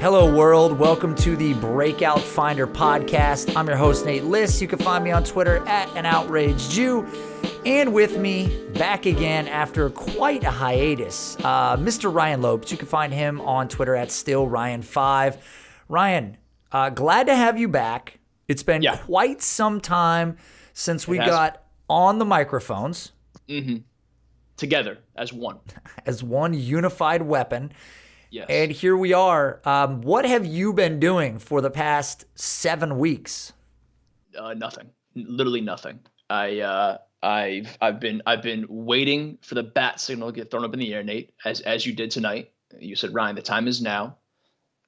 Hello world, welcome to the Breakout Finder podcast. I'm your host, Nate Liss. You can find me on Twitter at @AnOutrageedJew. And with me, back again after quite a hiatus, Mr. Ryan Lopes. You can find him on Twitter at StillRyan5. Ryan, glad to have you back. It's been quite some time since we got on the microphones. Mm-hmm. Together as one. As one unified weapon. Yes. And here we are. What have you been doing for the past 7 weeks? Nothing. Literally nothing. I've been waiting for the bat signal to get thrown up in the air, Nate, as you did tonight. You said, Ryan, the time is now.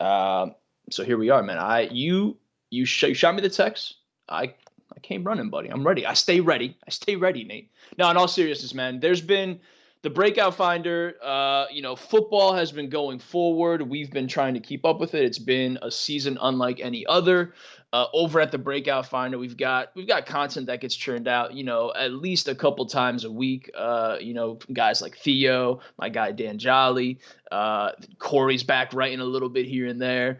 So here we are, man. You shot me the text. I came running, buddy. I'm ready. I stay ready, Nate. Now, in all seriousness, man, there's been the Breakout Finder. Football has been going forward. We've been trying to keep up with it. It's been a season unlike any other. Over at the Breakout Finder, we've got content that gets churned out, at least a couple times a week. Guys like Theo, my guy Dan Jolly, Corey's back writing a little bit here and there.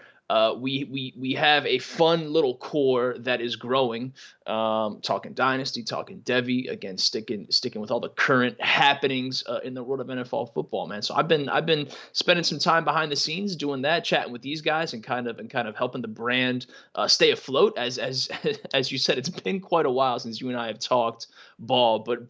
We have a fun little core that is growing, talking dynasty, talking Devi, again, sticking with all the current happenings in the world of NFL football, man. So I've been spending some time behind the scenes doing that, chatting with these guys and kind of helping the brand stay afloat. As you said, it's been quite a while since you and I have talked ball, but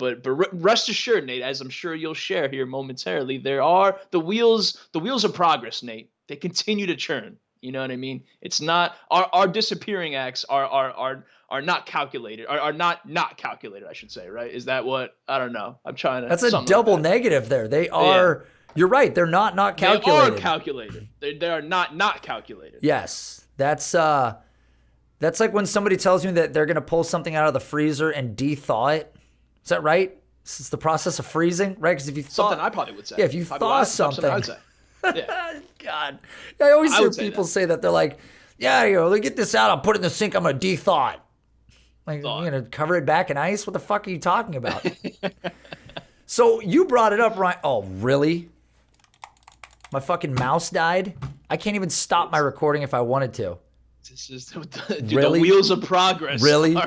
rest assured, Nate, as I'm sure you'll share here momentarily, there are the wheels of progress, Nate. They continue to churn. You know what I mean? It's not our disappearing acts are not calculated, are not calculated, I should say, right? Is that what? I don't know. I'm trying to. That's a double negative there. They are. Yeah. You're right. They're not calculated. They are calculated. They are not calculated. Yes, that's like when somebody tells you that they're gonna pull something out of the freezer and de-thaw it. Is that right? This is the process of freezing, right? Because if you thaw, something I probably would say. Yeah, if you thaw something. I would say. Yeah. God, I always hear people say that. They're like, "Yeah, let get this out. I'll put it in the sink. I'm gonna de-thaw it. Like, you're gonna cover it back in ice? What the fuck are you talking about?" So you brought it up, Ryan. Oh, really? My fucking mouse died. I can't even stop my recording if I wanted to. This is dude, really? The wheels of progress. Really?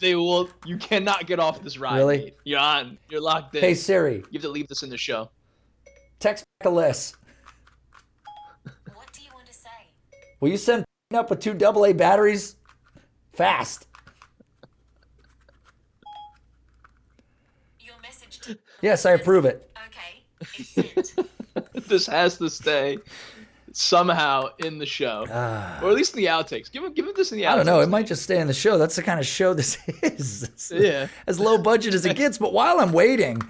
You cannot get off this ride. Really? Mate. You're on. You're locked in. Hey Siri. You have to leave this in the show. Text back a list. What do you want to say? Will you send up with 2 AA batteries? Fast. Your message. Yes, I approve it. Okay, it's sent. This has to stay somehow in the show, or at least in the outtakes. Give him this in the outtakes. I don't know. It might just stay in the show. That's the kind of show this is. Yeah. As low budget as it gets. But while I'm waiting,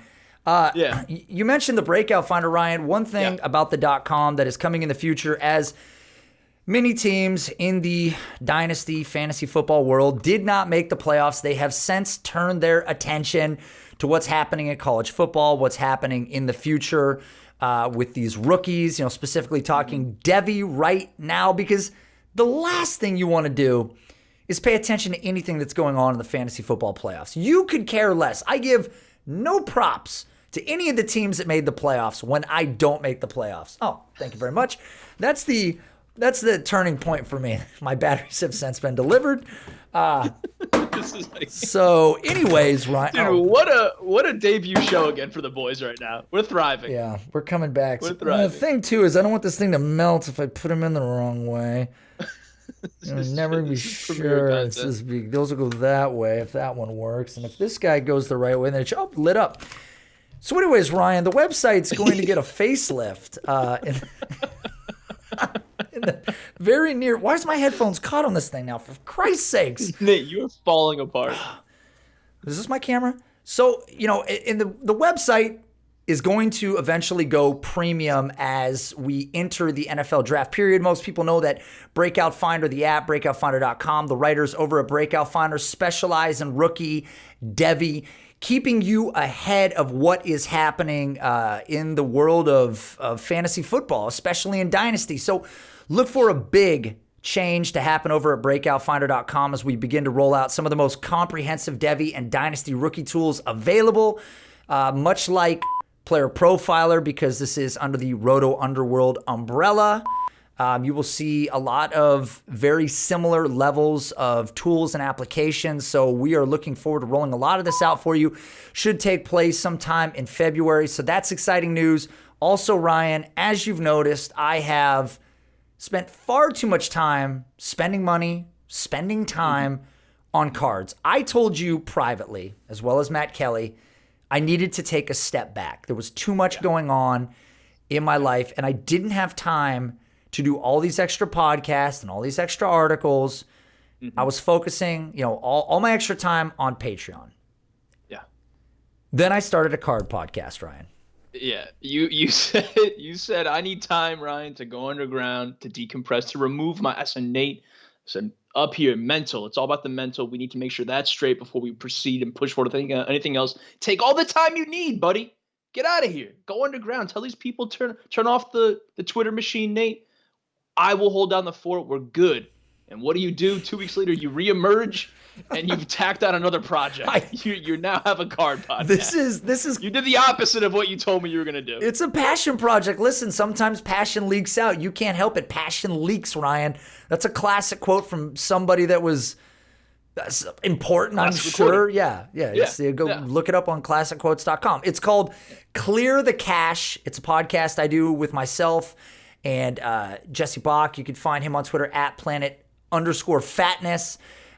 you mentioned the Breakout Finder, Ryan. One thing about the .com that is coming in the future, as many teams in the dynasty fantasy football world did not make the playoffs. They have since turned their attention to what's happening in college football, what's happening in the future with these rookies, specifically talking Devi right now, because the last thing you want to do is pay attention to anything that's going on in the fantasy football playoffs. You could care less. I give no props to any of the teams that made the playoffs when I don't make the playoffs. Oh, thank you very much. That's the turning point for me. My batteries have since been delivered. So anyways, Ryan. Dude, what a debut show again for the boys right now. We're thriving. Yeah, we're coming back. We're thriving. The thing too is I don't want this thing to melt if I put them in the wrong way. Never be sure. Those will go that way if that one works. And if this guy goes the right way, then it's lit up. So anyways, Ryan, the website's going to get a facelift. In the very near. Why is my headphones caught on this thing now? For Christ's sakes. Nate, you are falling apart. Is this my camera? So, in the website is going to eventually go premium as we enter the NFL draft period. Most people know that Breakout Finder, the app, breakoutfinder.com, the writers over at Breakout Finder specialize in rookie, Devi, keeping you ahead of what is happening in the world of fantasy football, especially in Dynasty. So look for a big change to happen over at breakoutfinder.com as we begin to roll out some of the most comprehensive Devi and Dynasty rookie tools available, much like Player Profiler, because this is under the Roto Underworld umbrella. You will see a lot of very similar levels of tools and applications. So we are looking forward to rolling a lot of this out for you. Should take place sometime in February. So that's exciting news. Also, Ryan, as you've noticed, I have spent far too much time spending money, spending time on cards. I told you privately, as well as Matt Kelly, I needed to take a step back. There was too much going on in my life, and I didn't have time to do all these extra podcasts and all these extra articles. I was focusing, all my extra time on Patreon. Yeah. Then I started a card podcast, Ryan. Yeah, you said I need time, Ryan, to go underground, to decompress, to remove my. I said, Nate, I said, up here, mental. It's all about the mental. We need to make sure that's straight before we proceed and push forward to anything else. Take all the time you need, buddy. Get out of here. Go underground. Tell these people turn off the Twitter machine, Nate. I will hold down the fort. We're good. And what do? 2 weeks later, you reemerge and you've tacked on another project. You now have a card podcast. This is you did the opposite of what you told me you were gonna do. It's a passion project. Listen, sometimes passion leaks out. You can't help it. Passion leaks, Ryan. That's a classic quote from somebody that's important, I'm sure. Yeah. Look it up on classicquotes.com. It's called Clear the Cache. It's a podcast I do with myself and Jesse Bach. You can find him on Twitter at planet_fatness.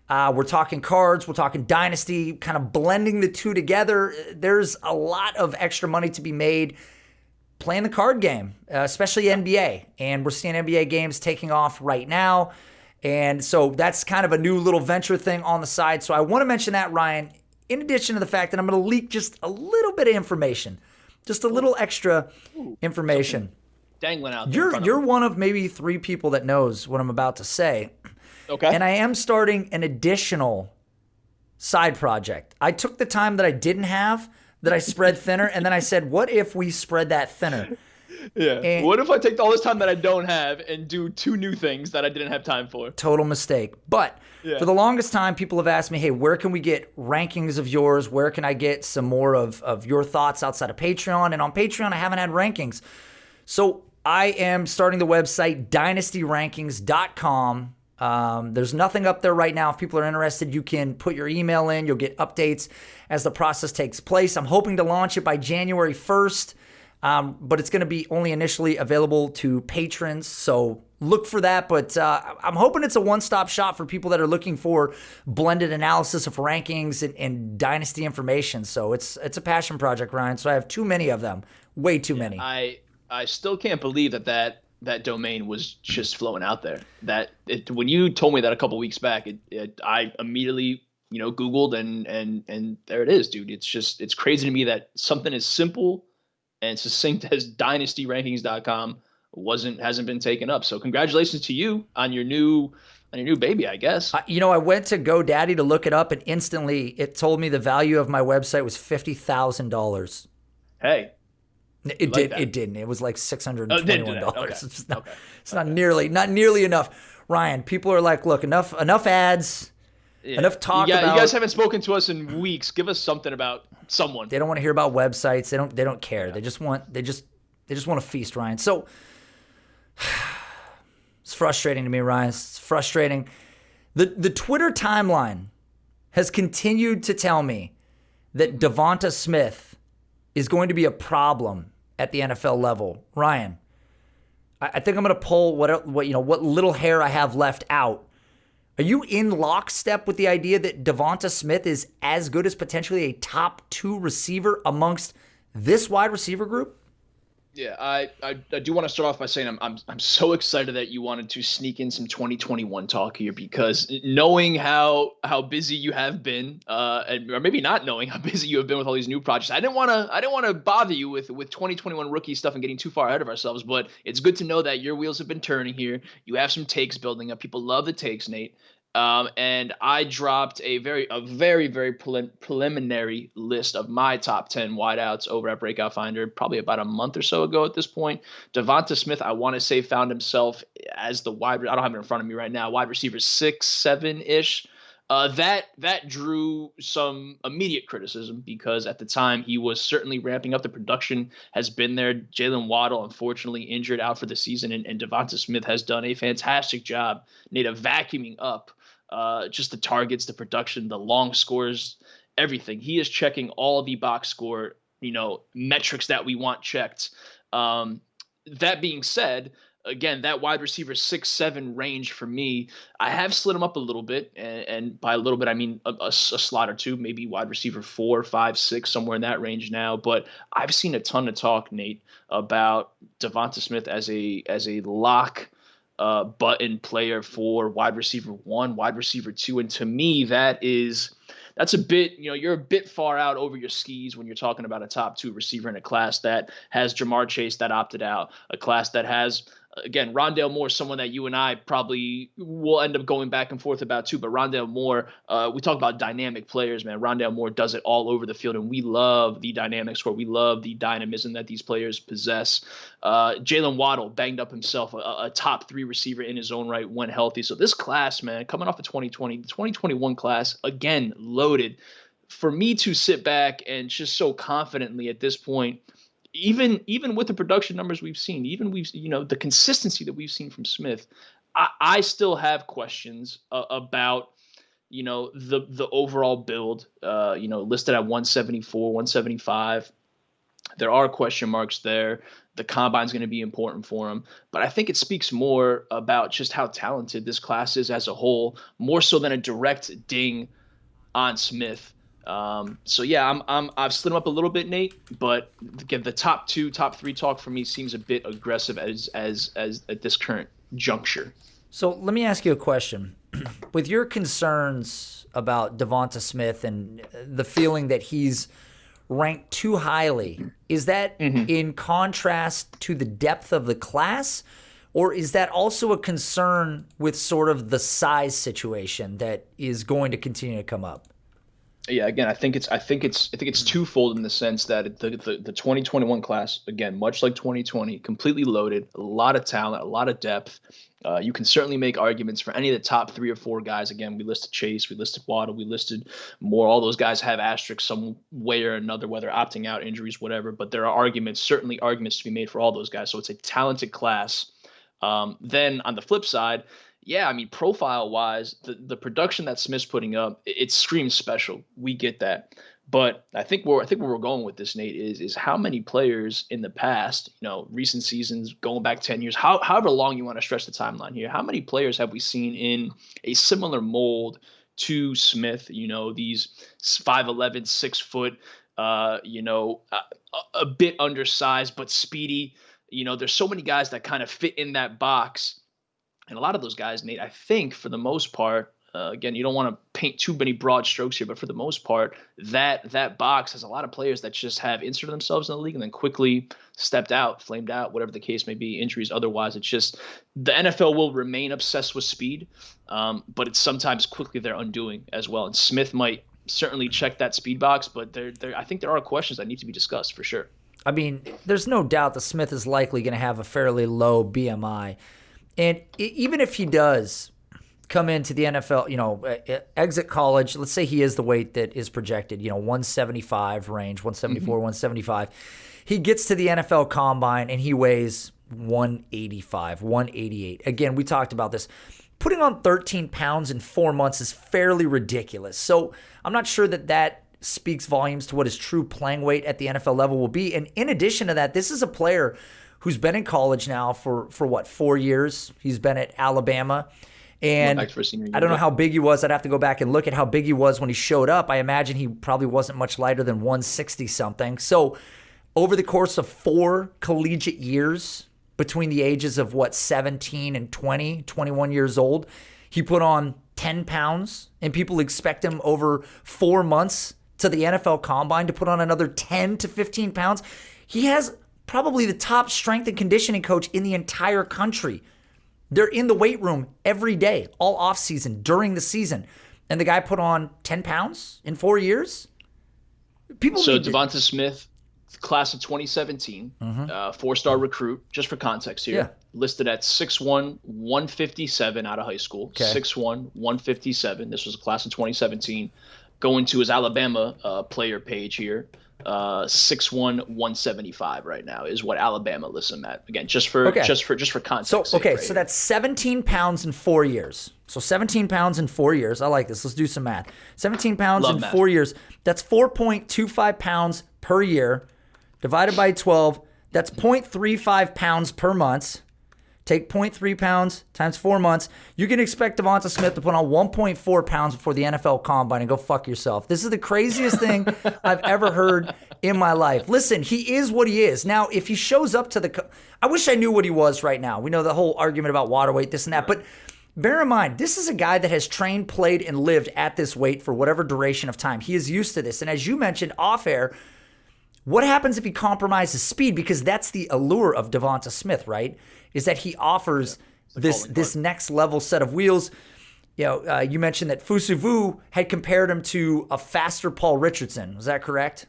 We're talking cards, we're talking dynasty, kind of blending the two together. There's a lot of extra money to be made playing the card game, especially NBA. And we're seeing NBA games taking off right now. And so that's kind of a new little venture thing on the side. So I want to mention that, Ryan, in addition to the fact that I'm going to leak just a little bit of information, just a little extra information. Dangling out there. You're one of maybe 3 people that knows what I'm about to say. Okay. And I am starting an additional side project. I took the time that I didn't have, that I spread thinner, and then I said, what if we spread that thinner? Yeah. And what if I take all this time that I don't have and do 2 new things that I didn't have time for? Total mistake. But for the longest time, people have asked me, hey, where can we get rankings of yours? Where can I get some more of your thoughts outside of Patreon? And on Patreon, I haven't had rankings. So I am starting the website, dynastyrankings.com. There's nothing up there right now. If people are interested, you can put your email in. You'll get updates as the process takes place. I'm hoping to launch it by January 1st, but it's going to be only initially available to patrons, so look for that. But I'm hoping it's a one-stop shop for people that are looking for blended analysis of rankings and dynasty information. So it's a passion project, Ryan, so I have too many of them, way too many. I still can't believe that domain was just flowing out there. When you told me that a couple weeks back, I immediately Googled and there it is, dude. It's crazy to me that something as simple and succinct as dynastyrankings.com hasn't been taken up. So congratulations to you on your new baby, I guess. I went to GoDaddy to look it up, and instantly it told me the value of my website was $50,000. Hey. It didn't. It was like $621. Okay. It's not nearly enough. Ryan, people are like, look, enough ads, enough talk about. You guys haven't spoken to us in weeks. Give us something about someone. They don't want to hear about websites. They don't care. Yeah. They just want to feast, Ryan. So it's frustrating to me, Ryan. It's frustrating. The Twitter timeline has continued to tell me that Devonta Smith is going to be a problem at the NFL level. Ryan, I think I'm going to pull what little hair I have left out. Are you in lockstep with the idea that Devonta Smith is as good as potentially a top 2 receiver amongst this wide receiver group? Yeah, I do want to start off by saying I'm so excited that you wanted to sneak in some 2021 talk here, because knowing how busy you have been, or maybe not knowing how busy you have been with all these new projects, I didn't want to bother you with 2021 rookie stuff and getting too far ahead of ourselves. But it's good to know that your wheels have been turning here. You have some takes building up. People love the takes, Nate. And I dropped a very preliminary list of my top 10 wideouts over at Breakout Finder, probably about a month or so ago at this point. Devonta Smith, I want to say, found himself as the I don't have it in front of me right now, wide receiver 6, 7-ish. That drew some immediate criticism because at the time he was certainly ramping up. The production has been there. Jalen Waddle, unfortunately, injured out for the season, and Devonta Smith has done a fantastic job, Nate, of vacuuming up just the targets, the production, the long scores, everything. He is checking all the box score, metrics that we want checked. That being said, again, that wide receiver 6'7" range for me, I have slid him up a little bit, and by a little bit I mean a slot or two, maybe wide receiver 4, 5, 6, somewhere in that range now. But I've seen a ton of talk, Nate, about Devonta Smith as a lock button player for wide receiver 1, wide receiver 2, and to me that's a bit, you're a bit far out over your skis when you're talking about a top 2 receiver in a class that has Jamar Chase that opted out, a class that has, again, Rondale Moore, someone that you and I probably will end up going back and forth about too. But Rondale Moore, we talk about dynamic players, man. Rondale Moore does it all over the field, and we love the dynamic score. We love the dynamism that these players possess. Jalen Waddle banged up himself, a top 3 receiver in his own right when healthy. So this class, man, coming off of 2020, the 2021 class, again, loaded. For me to sit back and just so confidently at this point, even with the production numbers we've seen, the consistency that we've seen from Smith, I still have questions about, the overall build, listed at 174, 175. There are question marks there. The combine's going to be important for him, but I think it speaks more about just how talented this class is as a whole, more so than a direct ding on Smith. So yeah, I've slid him up a little bit, Nate, but again, the top 2, top 3 talk for me seems a bit aggressive as at this current juncture. So let me ask you a question. With your concerns about Devonta Smith and the feeling that he's ranked too highly, is that in contrast to the depth of the class, or is that also a concern with sort of the size situation that is going to continue to come up? Yeah, again, I think it's twofold in the sense that the 2021 class, again, much like 2020, completely loaded, a lot of talent, a lot of depth. You can certainly make arguments for any of the top 3 or 4 guys. Again, we listed Chase, we listed Waddle, we listed Moore. All those guys have asterisks some way or another, whether opting out, injuries, whatever. But there are certainly arguments to be made for all those guys. So it's a talented class. Then on the flip side, yeah, I mean, profile-wise, the production that Smith's putting up, it screams special. We get that. But I think where we're going with this, Nate, is how many players in the past, recent seasons, going back 10 years, however long you want to stretch the timeline here, how many players have we seen in a similar mold to Smith, these 5'11", 6 foot, a bit undersized but speedy. There's so many guys that kind of fit in that box. And a lot of those guys, Nate, I think for the most part, again, you don't want to paint too many broad strokes here, but for the most part, that box has a lot of players that just have inserted themselves in the league and then quickly stepped out, flamed out, whatever the case may be, injuries, otherwise. It's just the NFL will remain obsessed with speed, but it's sometimes quickly their undoing as well. And Smith might certainly check that speed box, but I think there are questions that need to be discussed for sure. I mean, there's no doubt that Smith is likely going to have a fairly low BMI. And even if he does come into the NFL, exit college, let's say he is the weight that is projected, 175 range, 174, 175. He gets to the NFL combine and he weighs 185, 188. Again, we talked about this. Putting on 13 pounds in 4 months is fairly ridiculous. So I'm not sure that speaks volumes to what his true playing weight at the NFL level will be. And in addition to that, this is a player who's been in college now for 4 years. He's been at Alabama. And I don't know how big he was. I'd have to go back and look at how big he was when he showed up. I imagine he probably wasn't much lighter than 160-something. So over the course of 4 collegiate years, between the ages of 17 and 20, 21 years old, he put on 10 pounds. And people expect him over 4 months to the NFL Combine to put on another 10 to 15 pounds. He has probably the top strength and conditioning coach in the entire country. They're in the weight room every day, all off season, during the season. And the guy put on 10 pounds in 4 years? So Devonta Smith, class of 2017, 4-star recruit, just for context here. Yeah. Listed at 6'1", 157 out of high school. Okay. 6'1", 157. This was a class of 2017. Going to his Alabama player page here. 6'1", 175 right now is what Alabama lists him at. Again, just for context. So sake, right so here. that's 17 pounds in 4 years. So 17 pounds in 4 years. I like this. Let's do some math. 17 pounds Love in math. 4 years. That's 4.25 pounds per year. Divided by 12. That's 0.35 pounds per month. Take 0.3 pounds times 4 months. You can expect Devonta Smith to put on 1.4 pounds before the NFL Combine and go fuck yourself. This is the craziest thing I've ever heard in my life. Listen, he is what he is. Now, if he shows up to I wish I knew what he was right now. We know the whole argument about water weight, this and that. But bear in mind, this is a guy that has trained, played, and lived at this weight for whatever duration of time. He is used to this. And as you mentioned off air, what happens if he compromises speed? Because that's the allure of Devonta Smith, right? Is that he offers this next level set of wheels. You mentioned that Fusuvu had compared him to a faster Paul Richardson. Was that correct?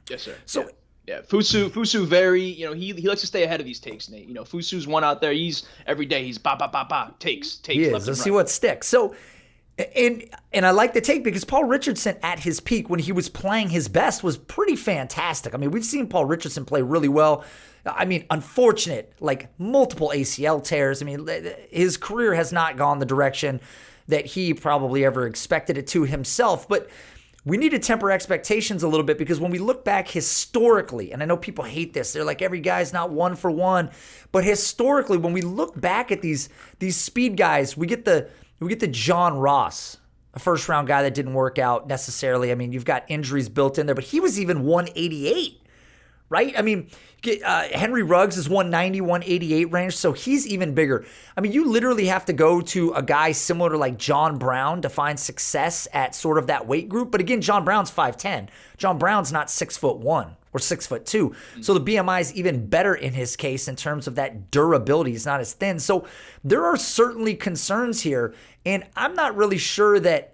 Yes, sir. So yeah. Fusu very, he likes to stay ahead of these takes, Nate. Fusu's one out there. Every day he's takes. He is. Left Let's and see right. what sticks. So, and I like the take because Paul Richardson at his peak when he was playing his best was pretty fantastic. I mean, we've seen Paul Richardson play really well. I mean, unfortunate, like multiple ACL tears. I mean, his career has not gone the direction that he probably ever expected it to himself. But we need to temper expectations a little bit because when we look back historically, and I know people hate this, they're like, every guy's not one for one. But historically, when we look back at these speed guys, we get the John Ross, a first-round guy that didn't work out necessarily. I mean, you've got injuries built in there, but he was even 188. Right? I mean, Henry Ruggs is 190, 188 range, so he's even bigger. I mean, you literally have to go to a guy similar to like John Brown to find success at sort of that weight group. But again, John Brown's 5'10". John Brown's not 6'1" or 6'2". So the BMI is even better in his case in terms of that durability. He's not as thin. So there are certainly concerns here, and I'm not really sure that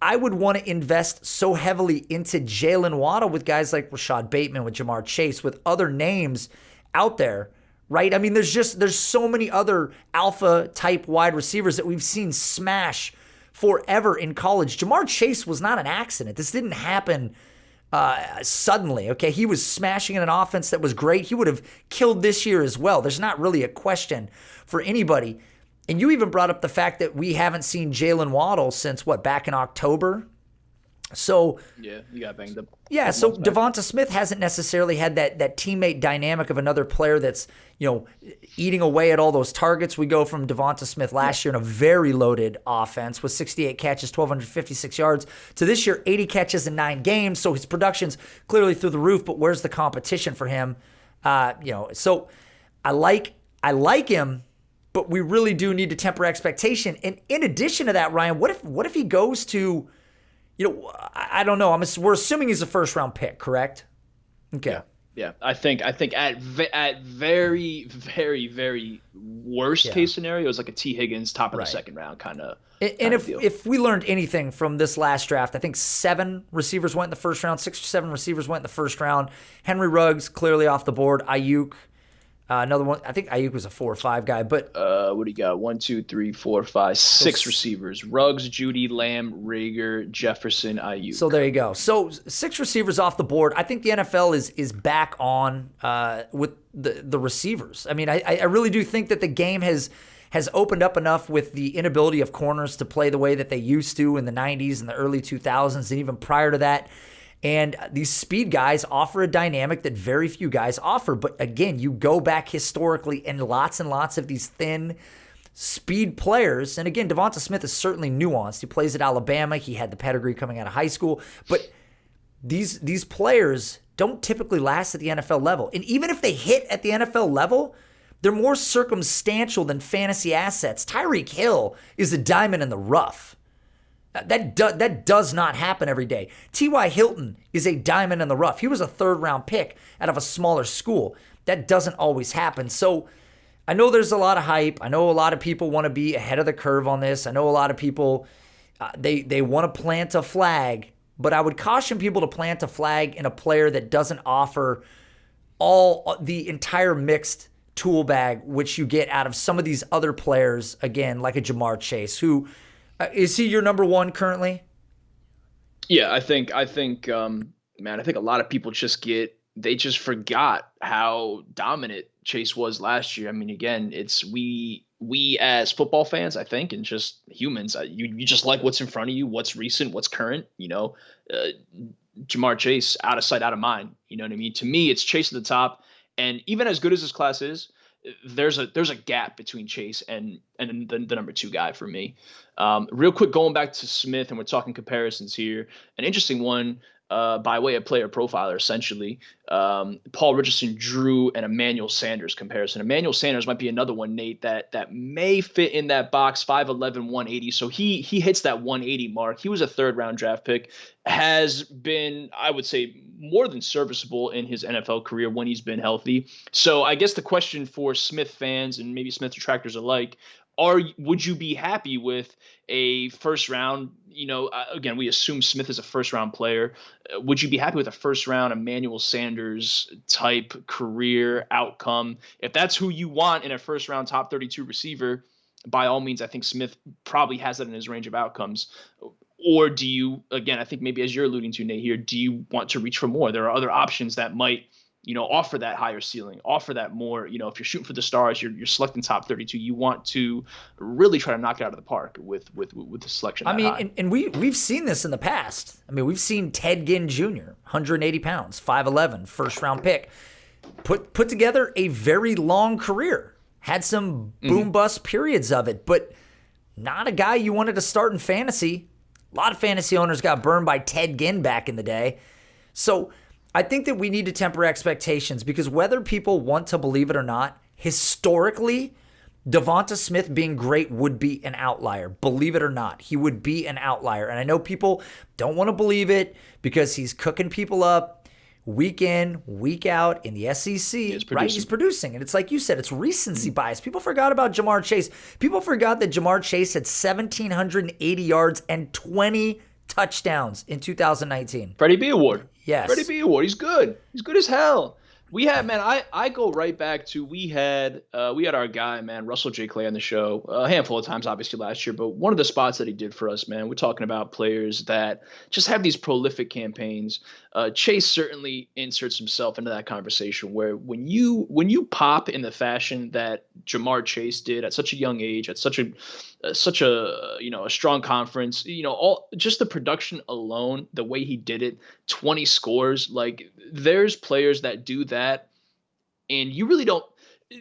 I would want to invest so heavily into Jalen Waddle with guys like Rashad Bateman, with Jamar Chase, with other names out there, right? I mean, there's so many other alpha type wide receivers that we've seen smash forever in college. Jamar Chase was not an accident. This didn't happen suddenly, okay? He was smashing in an offense that was great. He would have killed this year as well. There's not really a question for anybody. And you even brought up the fact that we haven't seen Jalen Waddle since, back in October? So yeah, he got banged up. Yeah, so Devonta Smith hasn't necessarily had that teammate dynamic of another player that's, eating away at all those targets. We go from Devonta Smith last year in a very loaded offense with 68 catches, 1,256 yards, to this year, 80 catches in 9 games. So his production's clearly through the roof, but where's the competition for him? So I like him, but we really do need to temper expectation. And in addition to that, Ryan, what if he goes to, I don't know. We're assuming he's a first round pick, correct? Okay. Yeah. I think at very, very, very worst case scenario, it's like a T. Higgins top of the second round kind of. And if we learned anything from this last draft, I think 7 receivers went in the first round, 6 or 7 receivers went in the first round. Henry Ruggs clearly off the board. Ayuk. Another one, I think Ayuk was a 4 or 5 guy, but what do you got? 1, 2, 3, 4, 5, 6 receivers: Ruggs, Judy, Lamb, Rager, Jefferson, Ayuk. So there you go. So 6 receivers off the board. I think the NFL is back on with the receivers. I mean, I really do think that the game has opened up enough with the inability of corners to play the way that they used to in the 90s and the early 2000s, and even prior to that. And these speed guys offer a dynamic that very few guys offer. But again, you go back historically and lots of these thin speed players. And again, Devonta Smith is certainly nuanced. He plays at Alabama. He had the pedigree coming out of high school. But these players don't typically last at the NFL level. And even if they hit at the NFL level, they're more circumstantial than fantasy assets. Tyrek Hill is a diamond in the rough. That does not happen every day. T.Y. Hilton is a diamond in the rough. He was a 3rd-round pick out of a smaller school. That doesn't always happen. So I know there's a lot of hype. I know a lot of people want to be ahead of the curve on this. I know a lot of people, they want to plant a flag but I would caution people to plant a flag in a player that doesn't offer all the entire mixed tool bag, which you get out of some of these other players, again, like a Jamar Chase, who is he your number one currently? Yeah, I think, man, I think a lot of people they just forgot how dominant Chase was last year. I mean, again, it's we as football fans, I think, and just humans, you just like what's in front of you, what's recent, what's current, Jamar Chase, out of sight, out of mind. You know what I mean? To me, it's Chase at the top. And even as good as this class is, there's a gap between Chase and the number 2 guy for me. Real quick, going back to Smith, and we're talking comparisons here. An interesting one by way of player profiler, essentially. Paul Richardson drew an Emmanuel Sanders comparison. Emmanuel Sanders might be another one, Nate, that may fit in that box, 5'11", 180. So he hits that 180 mark. He was a 3rd-round draft pick, has been, I would say, more than serviceable in his NFL career when he's been healthy. So I guess the question for Smith fans and maybe Smith detractors alike, would you be happy with a first round, again, we assume Smith is a first round player. Would you be happy with a first round Emmanuel Sanders type career outcome? If that's who you want in a first round top 32 receiver, by all means, I think Smith probably has that in his range of outcomes. Or do you, again, I think maybe as you're alluding to, Nate, here, do you want to reach for more? There are other options that might, offer that higher ceiling, offer that more, if you're shooting for the stars, you're selecting top 32, you want to really try to knock it out of the park with the selection. I mean, and we've seen this in the past. I mean, we've seen Ted Ginn Jr., 180 pounds, 5'11", first round pick, put together a very long career, had some boom bust periods of it, but not a guy you wanted to start in fantasy. A lot of fantasy owners got burned by Ted Ginn back in the day. So I think that we need to temper expectations, because whether people want to believe it or not, historically, Devonta Smith being great would be an outlier. Believe it or not, he would be an outlier. And I know people don't want to believe it because he's cooking people up week in, week out in the SEC, right? He's producing. And it's like you said, it's recency bias. People forgot about Jamar Chase. People forgot that Jamar Chase had 1,780 yards and 20 touchdowns in 2019. Freddie B Award. Yes. Freddie B Award. He's good. He's good as hell. We had, man, I go right back to, we had our guy, man, Russell J. Clay on the show a handful of times, obviously, last year. But one of the spots that he did for us, man, we're talking about players that just have these prolific campaigns. Chase certainly inserts himself into that conversation, where when you pop in the fashion that Jamar Chase did at such a young age, at such a a strong conference, all just the production alone, the way he did it, 20 scores, like there's players that do that, and you really don't.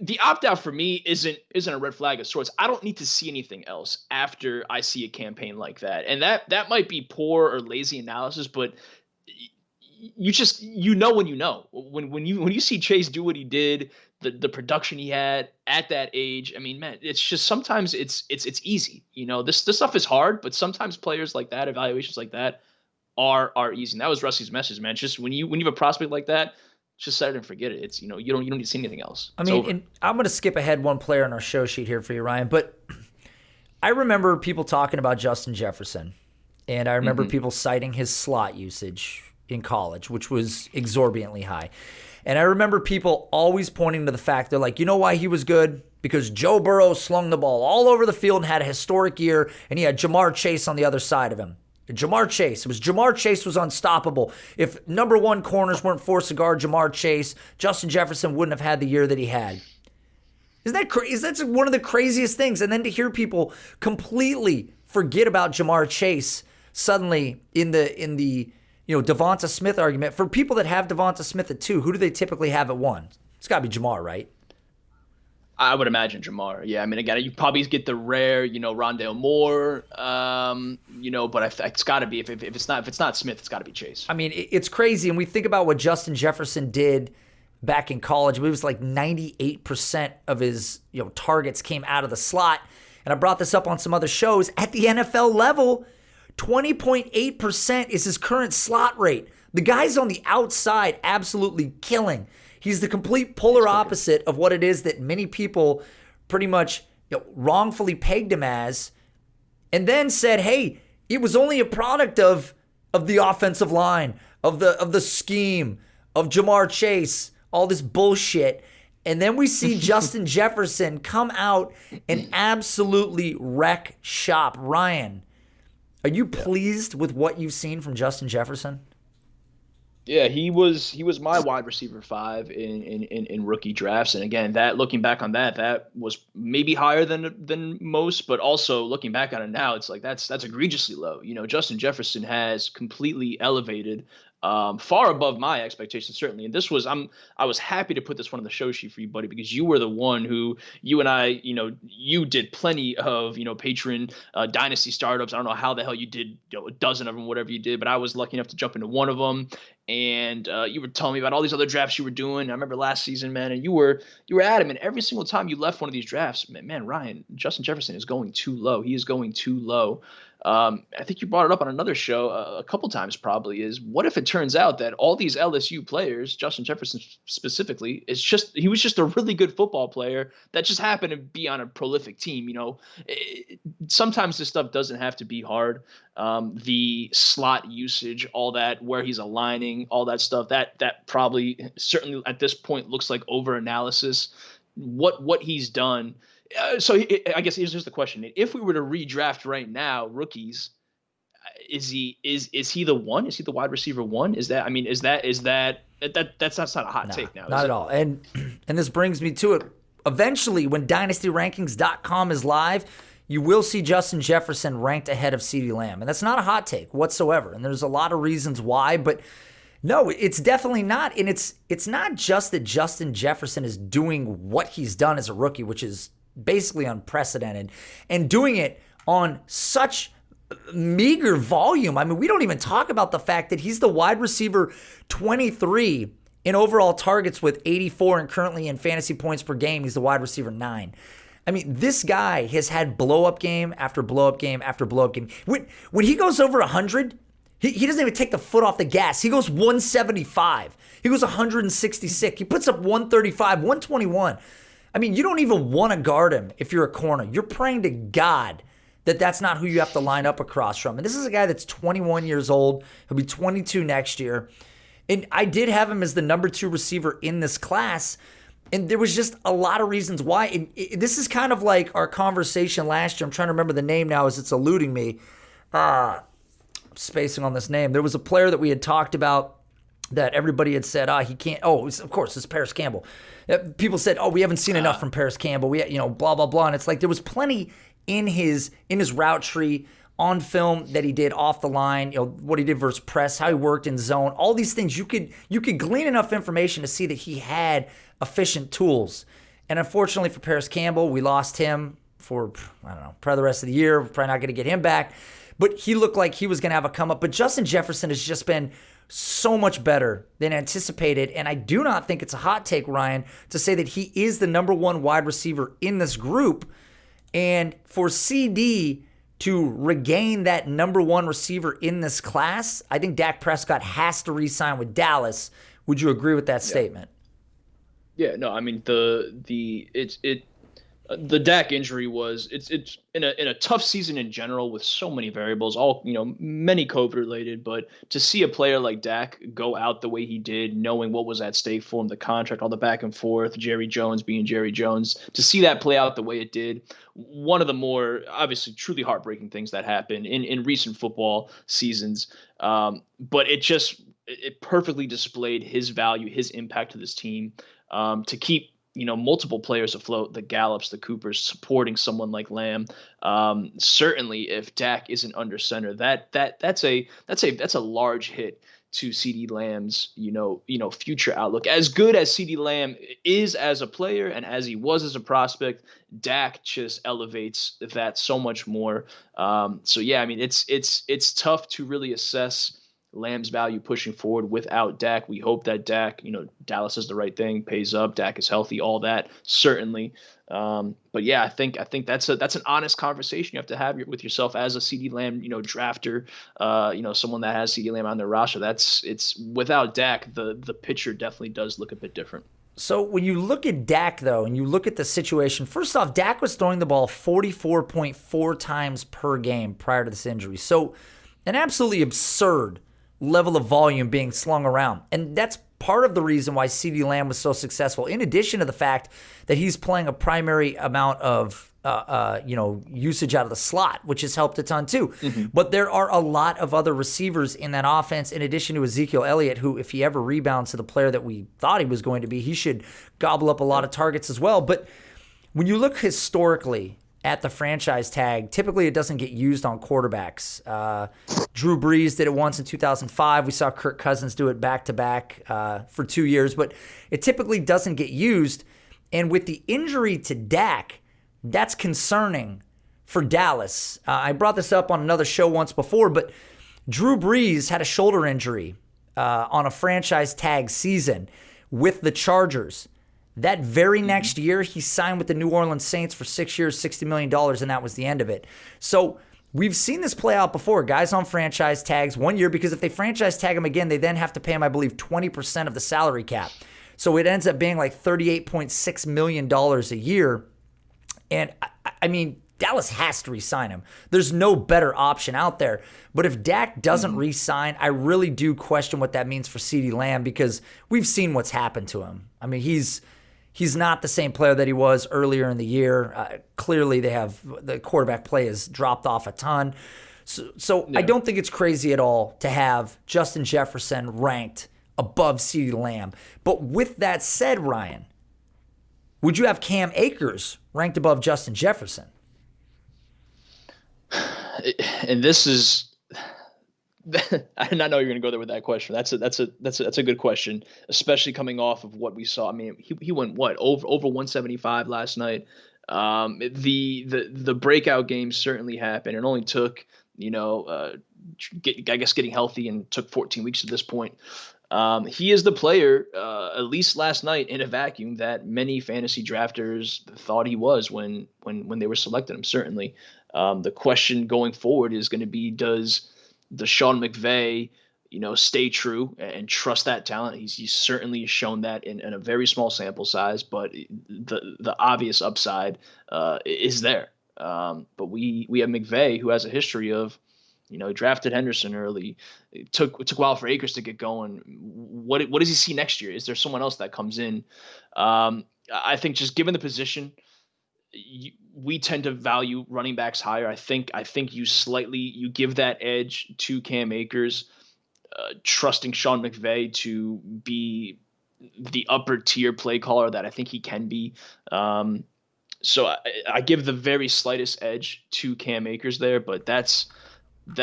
The opt-out for me isn't a red flag of sorts. I don't need to see anything else after I see a campaign like that, and that might be poor or lazy analysis, but when you see Chase do what he did, the production he had at that age. I mean, man, it's just sometimes it's easy. This stuff is hard, but sometimes players like that, evaluations like that, are easy. And that was Rusty's message, man. Just when you have a prospect like that, just set it and forget it. It's you don't need to see anything else. I mean, and I'm going to skip ahead one player on our show sheet here for you, Ryan, but I remember people talking about Justin Jefferson, and I remember people citing his slot usage in college, which was exorbitantly high. And I remember people always pointing to the fact, they're like, you know why he was good? Because Joe Burrow slung the ball all over the field and had a historic year, and he had Jamar Chase on the other side of him. Jamar Chase was unstoppable. If number one corners weren't forced to guard Jamar Chase, Justin Jefferson wouldn't have had the year that he had. Isn't that crazy? That's one of the craziest things. And then to hear people completely forget about Jamar Chase suddenly in the Devonta Smith argument. For people that have Devonta Smith at 2, who do they typically have at 1? It's got to be Jamar, right? I would imagine Jamar. Yeah, I mean, again, you probably get the rare, Rondale Moore, but it's got to be if it's not Smith, it's got to be Chase. I mean, it's crazy, and we think about what Justin Jefferson did back in college. It was like 98% of his targets came out of the slot, and I brought this up on some other shows. At the NFL level, 20.8% is his current slot rate. The guy's on the outside absolutely killing. He's the complete polar opposite of what it is that many people pretty much wrongfully pegged him as, and then said, hey, it was only a product of of the offensive line, of the scheme, of Jamar Chase, all this bullshit. And then we see Justin Jefferson come out and absolutely wreck shop. Ryan, are you pleased with what you've seen from Justin Jefferson? Yeah, he was my wide receiver 5 in rookie drafts, and again, that looking back on that was maybe higher than most, but also looking back on it now, it's like that's egregiously low. Justin Jefferson has completely elevated, far above my expectations, certainly. And I was happy to put this one on the show sheet for you, buddy, because you were the one who, you and I, you did plenty of, patron dynasty startups. I don't know how the hell you did, a dozen of them, whatever you did, but I was lucky enough to jump into one of them. And you were telling me about all these other drafts you were doing. I remember last season, man, and you were adamant every single time you left one of these drafts. Man, Ryan, Justin Jefferson is going too low. He is going too low. I think you brought it up on another show a couple times probably, is what if it turns out that all these LSU players, Justin Jefferson specifically, he was just a really good football player that just happened to be on a prolific team. Sometimes this stuff doesn't have to be hard. The slot usage, all that, where he's aligning, all that stuff, that probably certainly at this point looks like over analysis. What he's done. I guess here's just the question: if we were to redraft right now, rookies, is he the one? Is he the wide receiver 1? That's not a hot take now? Not at all. And this brings me to it. Eventually, when DynastyRankings.com is live, you will see Justin Jefferson ranked ahead of CeeDee Lamb, and that's not a hot take whatsoever. And there's a lot of reasons why, but no, it's definitely not. And it's not just that Justin Jefferson is doing what he's done as a rookie, which is basically unprecedented, and doing it on such meager volume. I mean, we don't even talk about the fact that he's the wide receiver 23 in overall targets with 84, and currently in fantasy points per game, he's the wide receiver 9. I mean, this guy has had blow-up game after blow-up game after blow-up game. When he goes over 100, he doesn't even take the foot off the gas. He goes 175. He goes 166. He puts up 135, 121. I mean, you don't even want to guard him if you're a corner. You're praying to God that that's not who you have to line up across from. And this is a guy that's 21 years old. He'll be 22 next year. And I did have him as the number 2 receiver in this class. And there was just a lot of reasons why. And this is kind of like our conversation last year. I'm trying to remember the name now as it's eluding me. I'm spacing on this name. There was a player that we had talked about that everybody had said, he can't. Oh, of course, it's Paris Campbell. People said, we haven't seen enough from Paris Campbell. We, blah, blah, blah. And it's like there was plenty in his route tree on film that he did off the line, what he did versus press, how he worked in zone, all these things. You could glean enough information to see that he had efficient tools. And unfortunately for Paris Campbell, we lost him for, I don't know, probably the rest of the year. We're probably not going to get him back. But he looked like he was going to have a come up. But Justin Jefferson has just been so much better than anticipated. And I do not think it's a hot take, Ryan, to say that he is the number 1 wide receiver in this group. And for CD to regain that number 1 receiver in this class, I think Dak Prescott has to re-sign with Dallas. Would you agree with that statement? Yeah, no, I mean the Dak injury was it's in a tough season in general with so many variables, all many COVID related. But to see a player like Dak go out the way he did, knowing what was at stake for him, the contract, all the back and forth, Jerry Jones being Jerry Jones, to see that play out the way it did, one of the more obviously truly heartbreaking things that happened in recent football seasons. But it perfectly displayed his value, his impact to this team, to keep multiple players afloat, the Gallups, the Coopers, supporting someone like Lamb. Certainly, if Dak isn't under center, that's a large hit to CeeDee Lamb's future outlook. As good as CeeDee Lamb is as a player and as he was as a prospect, Dak just elevates that so much more. So yeah, I mean it's tough to really assess Lamb's value pushing forward without Dak. We hope that Dak, Dallas does the right thing, pays up, Dak is healthy, all that, certainly. But yeah, I think that's an honest conversation you have to have with yourself as a CeeDee Lamb, drafter, someone that has CeeDee Lamb on their roster. It's without Dak, the picture definitely does look a bit different. So when you look at Dak, though, and you look at the situation, first off, Dak was throwing the ball 44.4 times per game prior to this injury. So an absolutely absurd level of volume being slung around. And that's part of the reason why CeeDee Lamb was so successful, in addition to the fact that he's playing a primary amount of usage out of the slot, which has helped a ton too. Mm-hmm. But there are a lot of other receivers in that offense, in addition to Ezekiel Elliott, who, if he ever rebounds to the player that we thought he was going to be, he should gobble up a lot of targets as well. But when you look historically at the franchise tag, typically it doesn't get used on quarterbacks. Drew Brees did it once in 2005. We saw Kirk Cousins do it back-to-back for 2 years, but it typically doesn't get used. And with the injury to Dak, that's concerning for Dallas. I brought this up on another show once before, but Drew Brees had a shoulder injury on a franchise tag season with the Chargers. That very next year, he signed with the New Orleans Saints for 6 years, $60 million, and that was the end of it. So we've seen this play out before. Guys on franchise tags 1 year, because if they franchise tag him again, they then have to pay him, I believe, 20% of the salary cap. So it ends up being like $38.6 million a year. And, I mean, Dallas has to re-sign him. There's no better option out there. But if Dak doesn't re-sign, I really do question what that means for CeeDee Lamb, because we've seen what's happened to him. I mean, he's not the same player that he was earlier in the year. Clearly, the quarterback play has dropped off a ton. So yeah. I don't think it's crazy at all to have Justin Jefferson ranked above CeeDee Lamb. But with that said, Ryan, would you have Cam Akers ranked above Justin Jefferson? And this is, I did not know you were going to go there with that question. That's a good question, especially coming off of what we saw. I mean, he went over 175 last night. The breakout game certainly happened. It only took getting healthy, and took 14 weeks at this point. He is the player, at least last night, in a vacuum, that many fantasy drafters thought he was when they were selecting him. Certainly, the question going forward is going to be: does Sean McVay, stay true and trust that talent? He's certainly shown that in a very small sample size, but the obvious upside is there. But we have McVay, who has a history of, he drafted Henderson early. It took a while for Akers to get going. What does he see next year? Is there someone else that comes in? I think, just given the position, we tend to value running backs higher. I think you give that edge to Cam Akers, trusting Sean McVay to be the upper tier play caller that I think he can be. So I give the very slightest edge to Cam Akers there, but that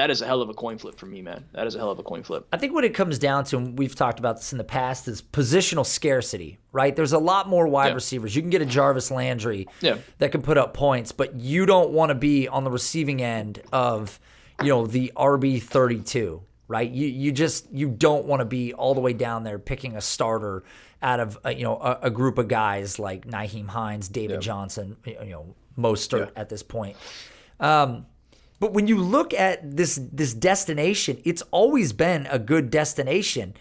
is a hell of a coin flip for me, man. That is a hell of a coin flip. I think what it comes down to, and we've talked about this in the past, is positional scarcity, right? There's a lot more wide receivers. You can get a Jarvis Landry that can put up points, but you don't want to be on the receiving end of, the RB32, right? You don't want to be all the way down there picking a starter out of a group of guys like Nyheim Hines, David Johnson, Mostert at this point. But when you look at this destination, it's always been a good destination.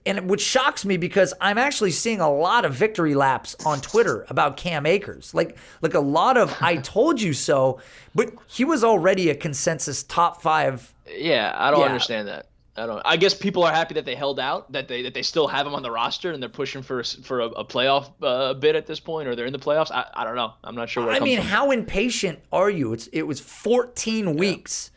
And what shocks me, because I'm actually seeing a lot of victory laps on Twitter about Cam Akers. Like a lot of I told you so, but he was already a consensus top 5. Yeah, I don't understand that. I guess people are happy that they held out, that they still have him on the roster, and they're pushing for a playoff bid at this point, or they're in the playoffs. I don't know. I'm not sure where it comes from. How impatient are you? It was 14 weeks.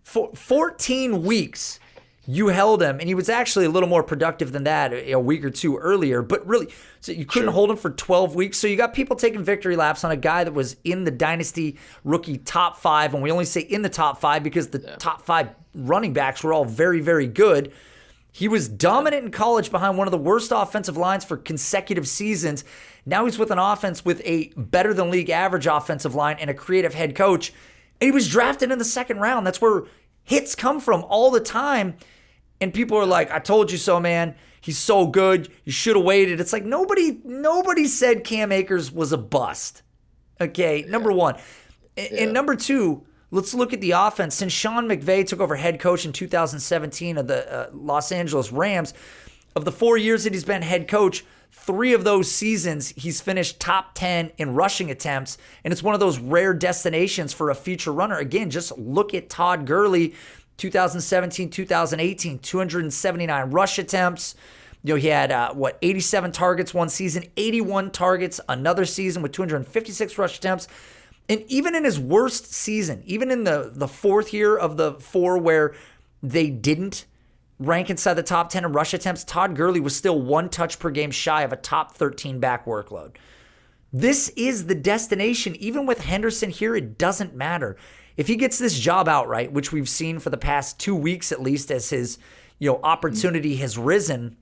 14 weeks you held him, and he was actually a little more productive than that a week or two earlier, but really, so you couldn't hold him for 12 weeks. So you got people taking victory laps on a guy that was in the dynasty rookie top 5, and we only say in the top 5 because the top 5 running backs were all very, very good. He was dominant in college behind one of the worst offensive lines for consecutive seasons. Now he's with an offense with a better than league average offensive line and a creative head coach. And he was drafted in the 2nd round. That's where hits come from all the time. And people are like, I told you so, man. He's so good. You should have waited. It's like nobody said Cam Akers was a bust. Okay, number one. And number two, let's look at the offense. Since Sean McVay took over head coach in 2017 of the Los Angeles Rams, of the 4 years that he's been head coach, 3 of those seasons he's finished top 10 in rushing attempts, and it's one of those rare destinations for a future runner. Again, just look at Todd Gurley 2017, 2018, 279 rush attempts. He had, 87 targets one season, 81 targets another season with 256 rush attempts. And even in his worst season, even in the fourth year of the 4 where they didn't rank inside the top 10 in rush attempts, Todd Gurley was still 1 touch per game shy of a top 13 back workload. This is the destination. Even with Henderson here, it doesn't matter. If he gets this job outright, which we've seen for the past 2 weeks at least as his opportunity has risen,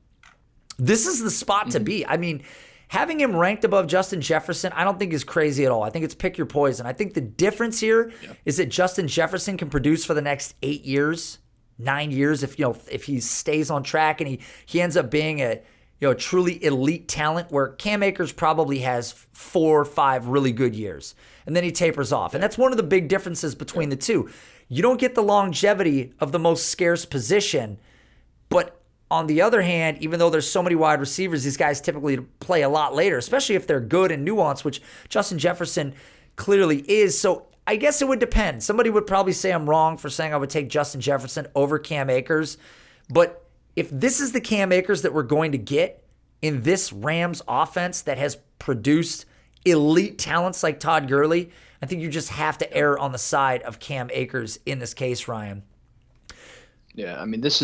this is the spot to be. I mean, having him ranked above Justin Jefferson, I don't think is crazy at all. I think it's pick your poison. I think the difference here is that Justin Jefferson can produce for the next 8 years, 9 years if he stays on track and he ends up being a truly elite talent, where Cam Akers probably has 4 or 5 really good years, and then he tapers off. And that's one of the big differences between the two. You don't get the longevity of the most scarce position, but on the other hand, even though there's so many wide receivers, these guys typically play a lot later, especially if they're good and nuanced, which Justin Jefferson clearly is. So I guess it would depend. Somebody would probably say I'm wrong for saying I would take Justin Jefferson over Cam Akers. But if this is the Cam Akers that we're going to get in this Rams offense that has produced elite talents like Todd Gurley, I think you just have to err on the side of Cam Akers in this case, Ryan. Yeah, I mean, this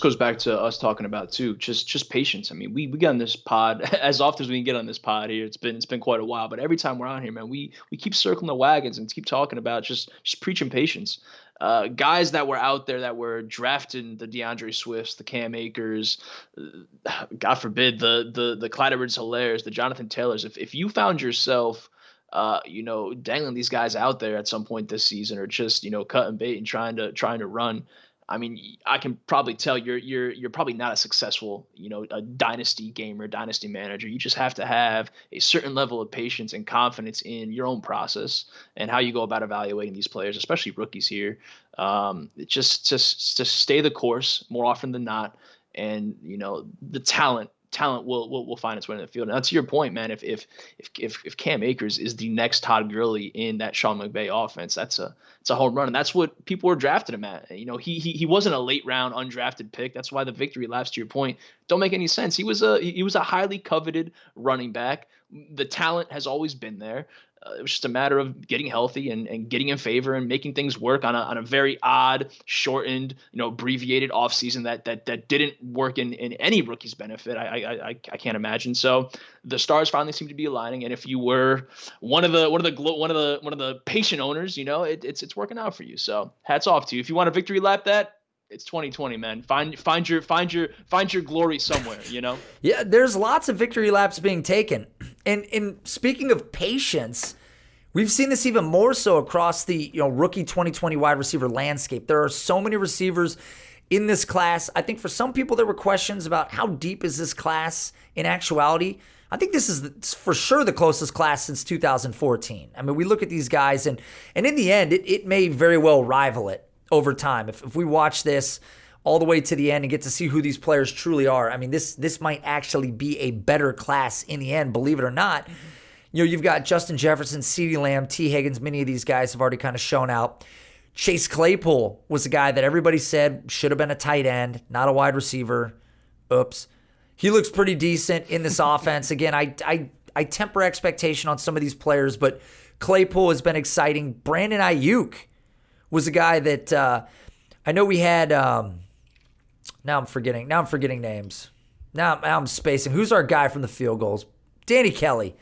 goes back to us talking about too, just patience. I mean, we get on this pod as often as we can get on this pod here. It's been quite a while, but every time we're on here, man, we keep circling the wagons and keep talking about just preaching patience. Guys that were out there that were drafting the DeAndre Swifts, the Cam Akers, God forbid the Clyde Edwards-Hilairs, the Jonathan Taylors. If you found yourself dangling these guys out there at some point this season, or just cutting bait and trying to run, I mean, I can probably tell you're probably not a successful, a dynasty gamer, dynasty manager. You just have to have a certain level of patience and confidence in your own process and how you go about evaluating these players, especially rookies here. Just stay the course more often than not, and the talent will find its way in the field. And that's your point, man. If Cam Akers is the next Todd Gurley in that Sean McVay offense, it's a home run. And that's what people were drafting him at. He wasn't a late round undrafted pick. That's why the victory laps, to your point, don't make any sense. He was a highly coveted running back. The talent has always been there. It was just a matter of getting healthy and getting in favor and making things work on a very odd, shortened, abbreviated offseason that didn't work in any rookie's benefit. I can't imagine. So the stars finally seem to be aligning. And if you were one of the patient owners, it's working out for you. So hats off to you. If you want a victory lap that, it's 2020, man. Find your glory somewhere, Yeah, there's lots of victory laps being taken. And speaking of patience, we've seen this even more so across the rookie 2020 wide receiver landscape. There are so many receivers in this class. I think for some people there were questions about how deep is this class in actuality. I think this is for sure the closest class since 2014. I mean, we look at these guys, and in the end, it may very well rival it over time. If we watch this all the way to the end and get to see who these players truly are, I mean, this might actually be a better class in the end, believe it or not. Mm-hmm. You've got Justin Jefferson, CeeDee Lamb, T. Higgins. Many of these guys have already kind of shown out. Chase Claypool was a guy that everybody said should have been a tight end, not a wide receiver. Oops. He looks pretty decent in this offense. Again, I temper expectation on some of these players, but Claypool has been exciting. Brandon Ayuk was a guy that I know we had. Now I'm forgetting names. Now I'm spacing. Who's our guy from the field goals? Danny Kelly.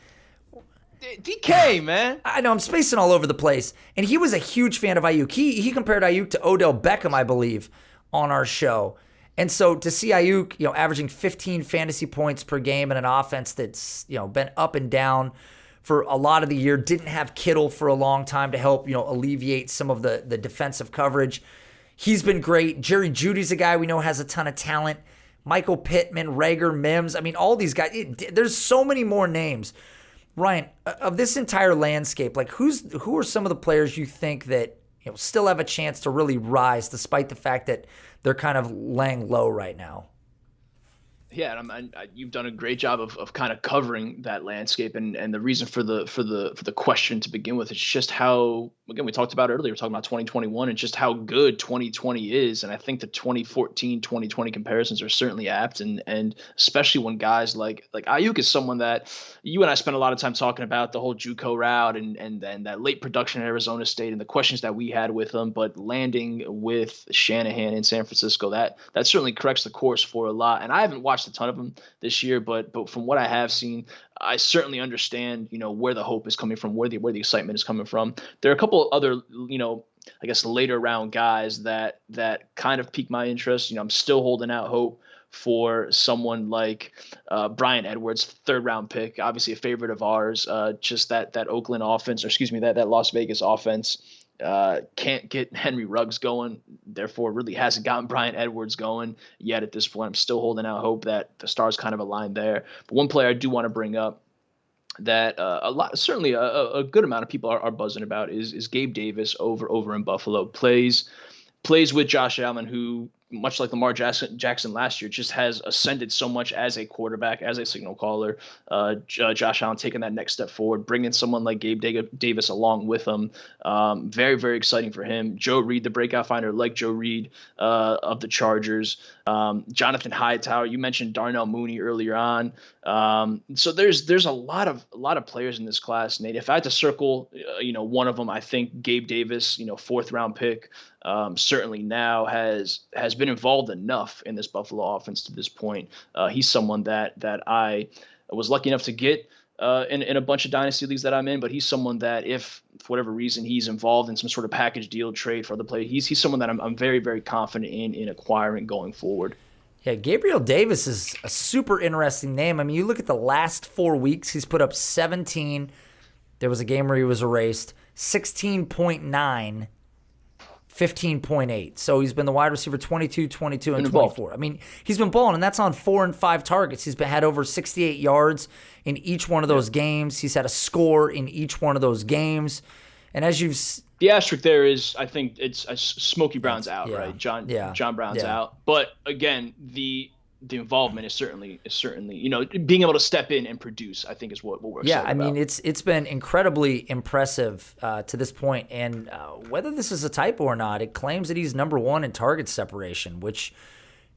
DK, man. I know I'm spacing all over the place. And he was a huge fan of Ayuk. He compared Ayuk to Odell Beckham, I believe, on our show. And so to see Ayuk, averaging 15 fantasy points per game in an offense that's, been up and down for a lot of the year, didn't have Kittle for a long time to help, alleviate some of the defensive coverage. He's been great. Jerry Jeudy's a guy we know has a ton of talent. Michael Pittman, Rager, Mims. I mean, all these guys. There's so many more names. Ryan, of this entire landscape, like who are some of the players you think that still have a chance to really rise despite the fact that they're kind of laying low right now? Yeah, and you've done a great job of kind of covering that landscape, and the reason for the question to begin with is just how, again, we talked about earlier, we're talking about 2021 and just how good 2020 is, and I think the 2014-2020 comparisons are certainly apt, and especially when guys like Ayuk is someone that you and I spent a lot of time talking about, the whole JUCO route and then that late production at Arizona State and the questions that we had with him, but landing with Shanahan in San Francisco, that certainly corrects the course for a lot. And I haven't watched a ton of them this year, but from what I have seen, I certainly understand, where the hope is coming from, where the excitement is coming from. There are a couple other, I guess later round guys that kind of pique my interest. I'm still holding out hope for someone like Bryan Edwards, third round pick, obviously a favorite of ours. Just that Oakland offense, or excuse me, that Las Vegas offense can't get Henry Ruggs going, therefore really hasn't gotten Bryan Edwards going yet at this point. I'm still holding out hope that the stars kind of align there. But one player I do want to bring up that certainly a good amount of people are buzzing about is Gabe Davis over in Buffalo. Plays with Josh Allen, who, much like Lamar Jackson last year, just has ascended so much as a quarterback, as a signal caller. Josh Allen taking that next step forward, bringing someone like Gabe Davis along with him. Very, very exciting for him. Joe Reed, the breakout finder, like Joe Reed of the Chargers. Jonathan Hightower, you mentioned Darnell Mooney earlier on. So there's a lot of players in this class, Nate. If I had to circle, one of them, I think Gabe Davis, fourth round pick, certainly now has been involved enough in this Buffalo offense to this point. He's someone that I was lucky enough to get in a bunch of dynasty leagues that I'm in, but he's someone that if for whatever reason he's involved in some sort of package deal trade for other players, he's someone that I'm very, very confident in acquiring going forward. Yeah, Gabriel Davis is a super interesting name. I mean, you look at the last 4 weeks, he's put up 17. There was a game where he was erased. 16.9. 15.8. So he's been the wide receiver 22, 22, and 24. I mean, he's been balling, and that's on 4 and 5 targets. He's had over 68 yards in each one of those games. He's had a score in each one of those games. And as you've... The asterisk there is, I think it's Smokey Brown's out, right? John Brown's out. But again, the involvement is certainly being able to step in and produce, I think, is what we're excited about. I mean, it's been incredibly impressive to this point, and whether this is a typo or not, it claims that he's number 1 in target separation, which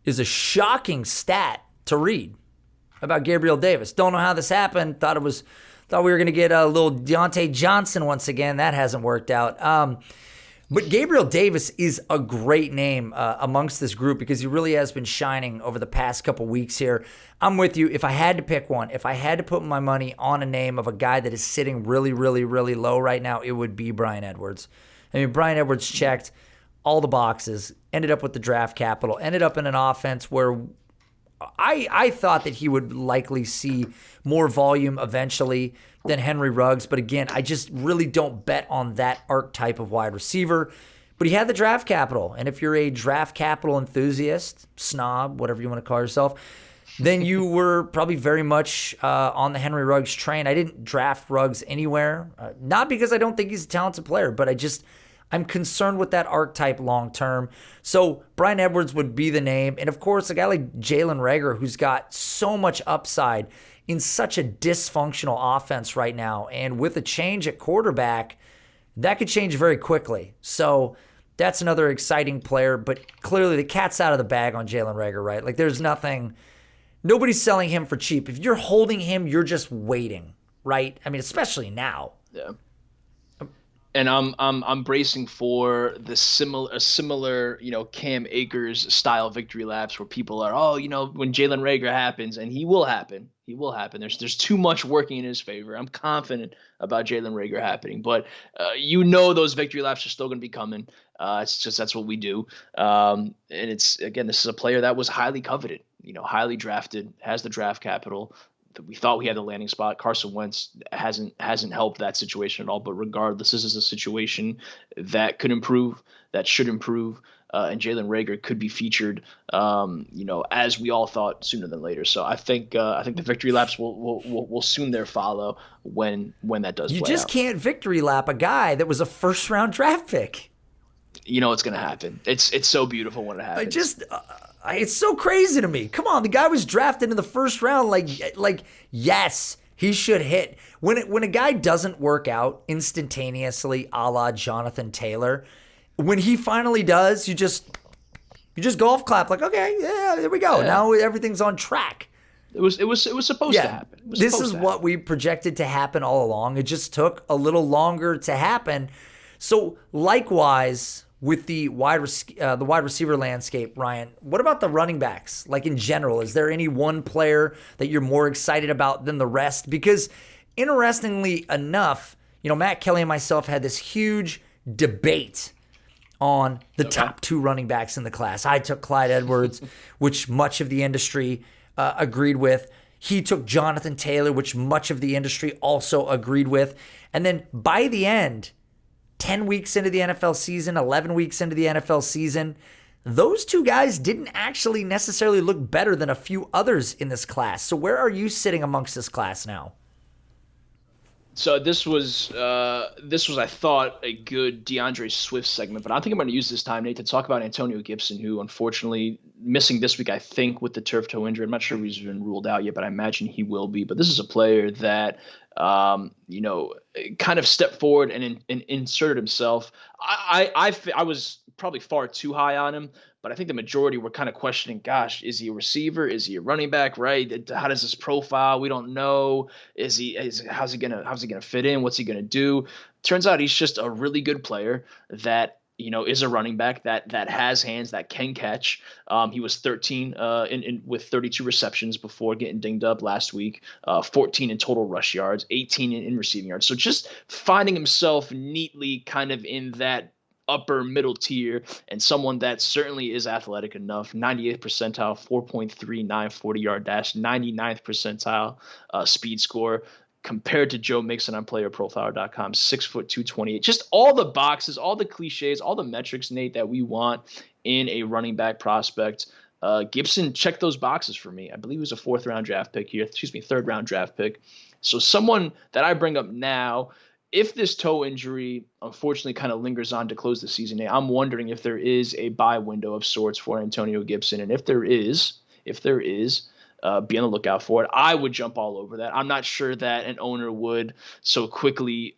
is a shocking stat to read about Gabriel Davis. Don't know how this happened. Thought we were going to get a little Deontay Johnson once again. That hasn't worked out. But Gabriel Davis is a great name amongst this group because he really has been shining over the past couple weeks here. I'm with you. If I had to pick one, if I had to put my money on a name of a guy that is sitting really, really, really low right now, it would be Bryan Edwards. I mean, Bryan Edwards checked all the boxes, ended up with the draft capital, ended up in an offense where I thought that he would likely see more volume eventually than Henry Ruggs. But again, I just really don't bet on that archetype of wide receiver. But he had the draft capital. And if you're a draft capital enthusiast, snob, whatever you want to call yourself, then you were probably very much on the Henry Ruggs train. I didn't draft Ruggs anywhere. Not because I don't think he's a talented player, but I'm concerned with that archetype long term. So Bryan Edwards would be the name. And of course, a guy like Jalen Reagor, who's got so much upside in such a dysfunctional offense right now. And with a change at quarterback, that could change very quickly. So that's another exciting player. But clearly the cat's out of the bag on Jalen Reagor, right? Like nobody's selling him for cheap. If you're holding him, you're just waiting, right? I mean, especially now. Yeah. And I'm bracing for the similar, Cam Akers style victory laps where people are, when Jalen Reagor happens, and he will happen. There's too much working in his favor. I'm confident about Jalen Reagor happening, but those victory laps are still going to be coming. It's just that's what we do. And this is a player that was highly coveted, highly drafted, has the draft capital. We thought we had the landing spot. Carson Wentz hasn't helped that situation at all. But regardless, this is a situation that could improve, that should improve, and Jalen Reagor could be featured, as we all thought sooner than later. So I think the victory laps will soon there follow when that does. You play just out. Can't victory lap a guy that was a first round draft pick. It's going to happen. It's so beautiful when it happens. It's so crazy to me. Come on, the guy was drafted in the first round. Like yes, he should hit. When a guy doesn't work out instantaneously, a la Jonathan Taylor, when he finally does, you just golf clap like, okay, yeah, there we go. Yeah. Now everything's on track. It was supposed to happen. This is what we projected to happen all along. It just took a little longer to happen. So likewise with the wide receiver landscape, Ryan, what about the running backs? Like in general, is there any one player that you're more excited about than the rest? Because interestingly enough, Matt Kelly and myself had this huge debate on the top 2 running backs in the class. I took Clyde Edwards, which much of the industry agreed with. He took Jonathan Taylor, which much of the industry also agreed with. And then by the end, 10 weeks into the NFL season, 11 weeks into the NFL season, those 2 guys didn't actually necessarily look better than a few others in this class. So where are you sitting amongst this class now? So this was I thought a good DeAndre Swift segment, but I think I'm going to use this time, Nate, to talk about Antonio Gibson, who unfortunately missing this week, I think, with the turf toe injury. I'm not sure if he's been ruled out yet, but I imagine he will be. But this is a player that kind of stepped forward and inserted himself. I was probably far too high on him, but I think the majority were kind of questioning, gosh, is he a receiver? Is he a running back? Right? How does this profile? We don't know. How's he gonna fit in? What's he gonna do? Turns out he's just a really good player that is a running back that has hands, that can catch. He was 13 with 32 receptions before getting dinged up last week, 14 in total rush yards, 18 in receiving yards. So just finding himself neatly kind of in that upper middle tier, and someone that certainly is athletic enough. 98th percentile, 4.39 40-yard dash, 99th percentile speed score. Compared to Joe Mixon on playerprofiler.com, 6'2", 228. Just all the boxes, all the cliches, all the metrics, Nate, that we want in a running back prospect. Gibson checked those boxes for me. I believe he was a third round draft pick. So someone that I bring up now, if this toe injury unfortunately kind of lingers on to close the season, Nate, I'm wondering if there is a buy window of sorts for Antonio Gibson. And if there is, be on the lookout for it. I would jump all over that. I'm not sure that an owner would so quickly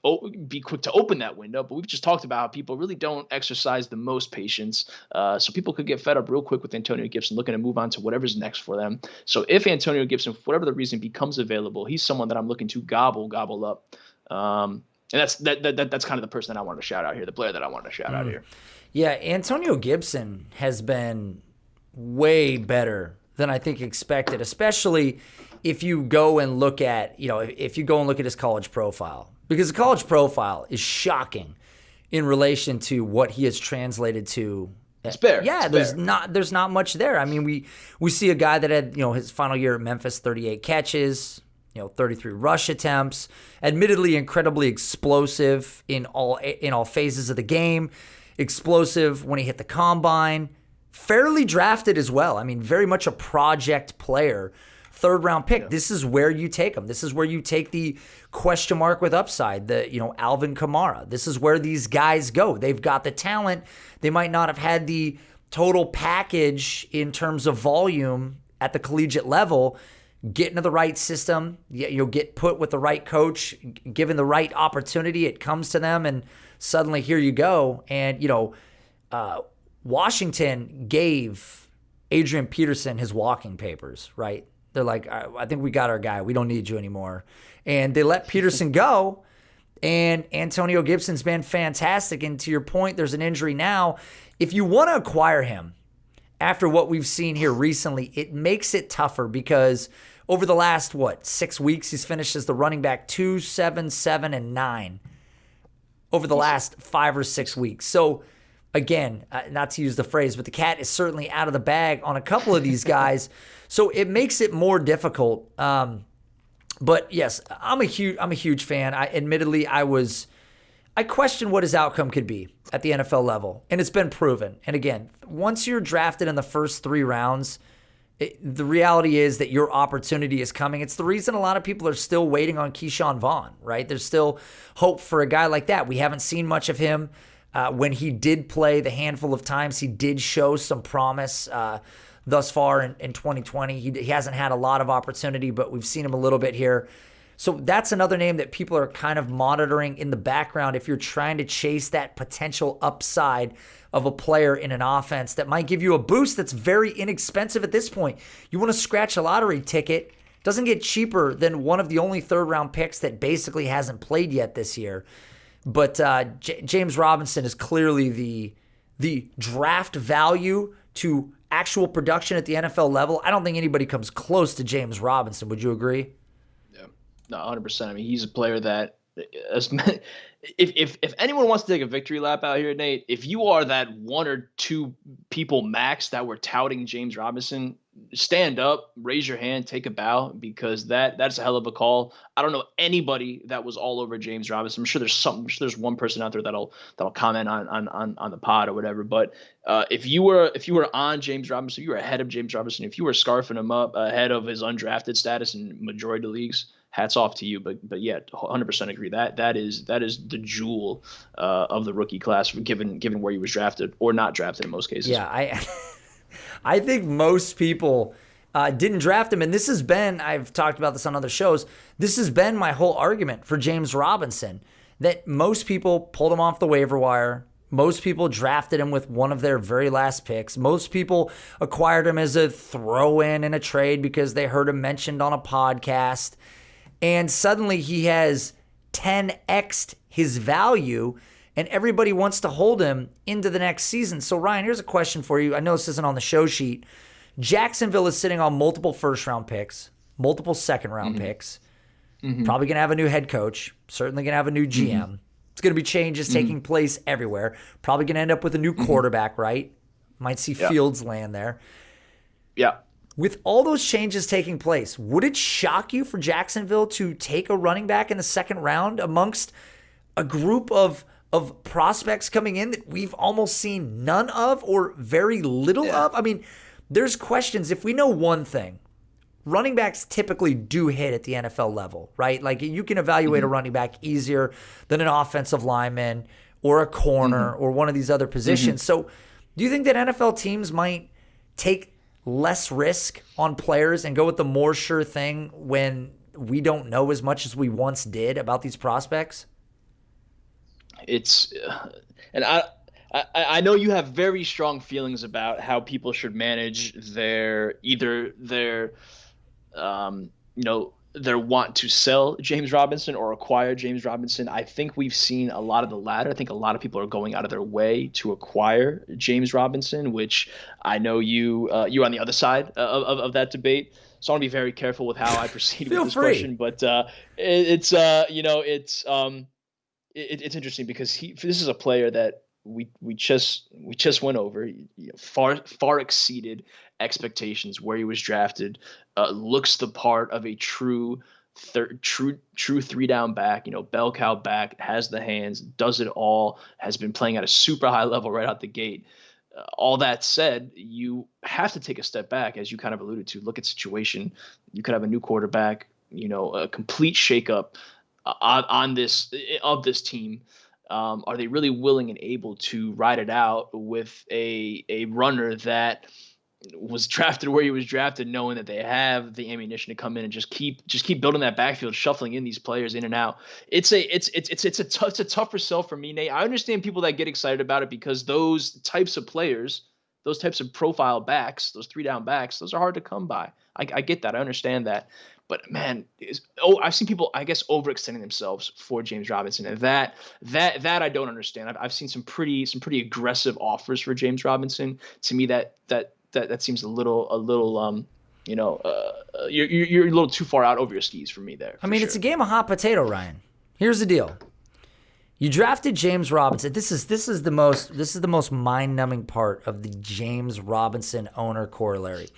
be quick to open that window, but we've just talked about how people really don't exercise the most patience. So people could get fed up real quick with Antonio Gibson, looking to move on to whatever's next for them. So if Antonio Gibson, for whatever the reason, becomes available, he's someone that I'm looking to gobble up. And that's kind of the person that I wanted to shout out here, the player that I wanted to shout out here. Yeah, Antonio Gibson has been way better than I think expected, especially if you go and look at, his college profile. Because the college profile is shocking in relation to what he has translated to. It's fair. Yeah, there's not much there. I mean, we see a guy that had, his final year at Memphis, 38 catches, 33 rush attempts, admittedly incredibly explosive in all phases of the game, explosive when he hit the combine, fairly drafted as well. I mean, very much a project player, 3rd round pick. Yeah. This is where you take him. This is where you take the question mark with upside, Alvin Kamara. This is where these guys go. They've got the talent. They might not have had the total package in terms of volume at the collegiate level. Get into the right system, you'll get put with the right coach, given the right opportunity, it comes to them, and suddenly here you go. And, Washington gave Adrian Peterson his walking papers, right? They're like, I think we got our guy. We don't need you anymore. And they let Peterson go, and Antonio Gibson's been fantastic. And to your point, there's an injury now. If you want to acquire him, after what we've seen here recently, it makes it tougher because over the last, 6 weeks, he's finished as the running back 2, 7, 7, and 9 over the last 5 or 6 weeks. So, again, not to use the phrase, but the cat is certainly out of the bag on a couple of these guys. So it makes it more difficult. But yes, I'm a huge fan. Admittedly, I questioned what his outcome could be at the NFL level, and it's been proven. And again, once you're drafted in the first 3 rounds, the reality is that your opportunity is coming. It's the reason a lot of people are still waiting on Keyshawn Vaughn, right? There's still hope for a guy like that. We haven't seen much of him. When he did play the handful of times, he did show some promise. thus far in 2020. He hasn't had a lot of opportunity, but we've seen him a little bit here. So that's another name that people are kind of monitoring in the background if you're trying to chase that potential upside of a player in an offense that might give you a boost that's very inexpensive at this point. You want to scratch a lottery ticket, doesn't get cheaper than one of the only third-round picks that basically hasn't played yet this year. But James Robinson is clearly the draft value to actual production at the NFL level. I don't think anybody comes close to James Robinson. Would you agree? No, 100%. I mean, he's a player that if anyone wants to take a victory lap out here, Nate, if you are that one or two people max that were touting James Robinson, stand up, raise your hand, take a bow, because that's a hell of a call. I don't know anybody that was all over James Robinson. I'm sure there's one person out there that'll comment on the pod or whatever. But if you were on James Robinson, if you were ahead of James Robinson, if you were scarfing him up ahead of his undrafted status in majority of leagues, hats off to you. But yeah, 100% agree. That is the jewel of the rookie class, given where he was drafted or not drafted in most cases. Yeah, I think most people didn't draft him, and this has been, I've talked about this on other shows, this has been my whole argument for James Robinson, that most people pulled him off the waiver wire. Most people drafted him with one of their very last picks. Most people acquired him as a throw-in in a trade because they heard him mentioned on a podcast. And suddenly he has 10x'd his value, and everybody wants to hold him into the next season. So, Ryan, here's a question for you. I know this isn't on the show sheet. Jacksonville is sitting on multiple first-round picks, multiple second-round picks, probably going to have a new head coach, certainly going to have a new GM. It's going to be changes taking place everywhere. Probably going to end up with a new quarterback, right? Might see Fields land there. Yeah. With all those changes taking place, would it shock you for Jacksonville to take a running back in the second round amongst a group of prospects coming in that we've almost seen none of or very little of? I mean, there's questions. If we know one thing, running backs typically do hit at the NFL level, right? Like, you can evaluate a running back easier than an offensive lineman or a corner or one of these other positions. So do you think that NFL teams might take less risk on players and go with the more sure thing when we don't know as much as we once did about these prospects? It's and I know you have very strong feelings about how people should manage their want to sell James Robinson or acquire James Robinson. I think we've seen a lot of the latter. I think a lot of people are going out of their way to acquire James Robinson, which I know you're on the other side of that debate. So I want to be very careful with how I proceed with this question. But it's interesting because this is a player that we just went over. Far exceeded expectations where he was drafted. Looks the part of a true three down back. Bell cow back, has the hands, does it all. Has been playing at a super high level right out the gate. All that said, you have to take a step back, as you kind of alluded to. Look at situation. You could have a new quarterback. A complete shakeup on this team. Are they really willing and able to ride it out with a runner that was drafted where he was drafted, knowing that they have the ammunition to come in and just keep building that backfield, shuffling in these players in and out? It's a tougher sell for me, Nate. I understand people that get excited about it because those types of players, those types of profile backs, those 3-down backs, those are hard to come by. I get that. I understand that. But man, I've seen people, I guess, overextending themselves for James Robinson, and that I don't understand. I've seen some pretty aggressive offers for James Robinson. To me, that seems a little you're a little too far out over your skis for me there. I mean, it's a game of hot potato, Ryan. Here's the deal. You drafted James Robinson. This is the most mind-numbing part of the James Robinson owner corollary.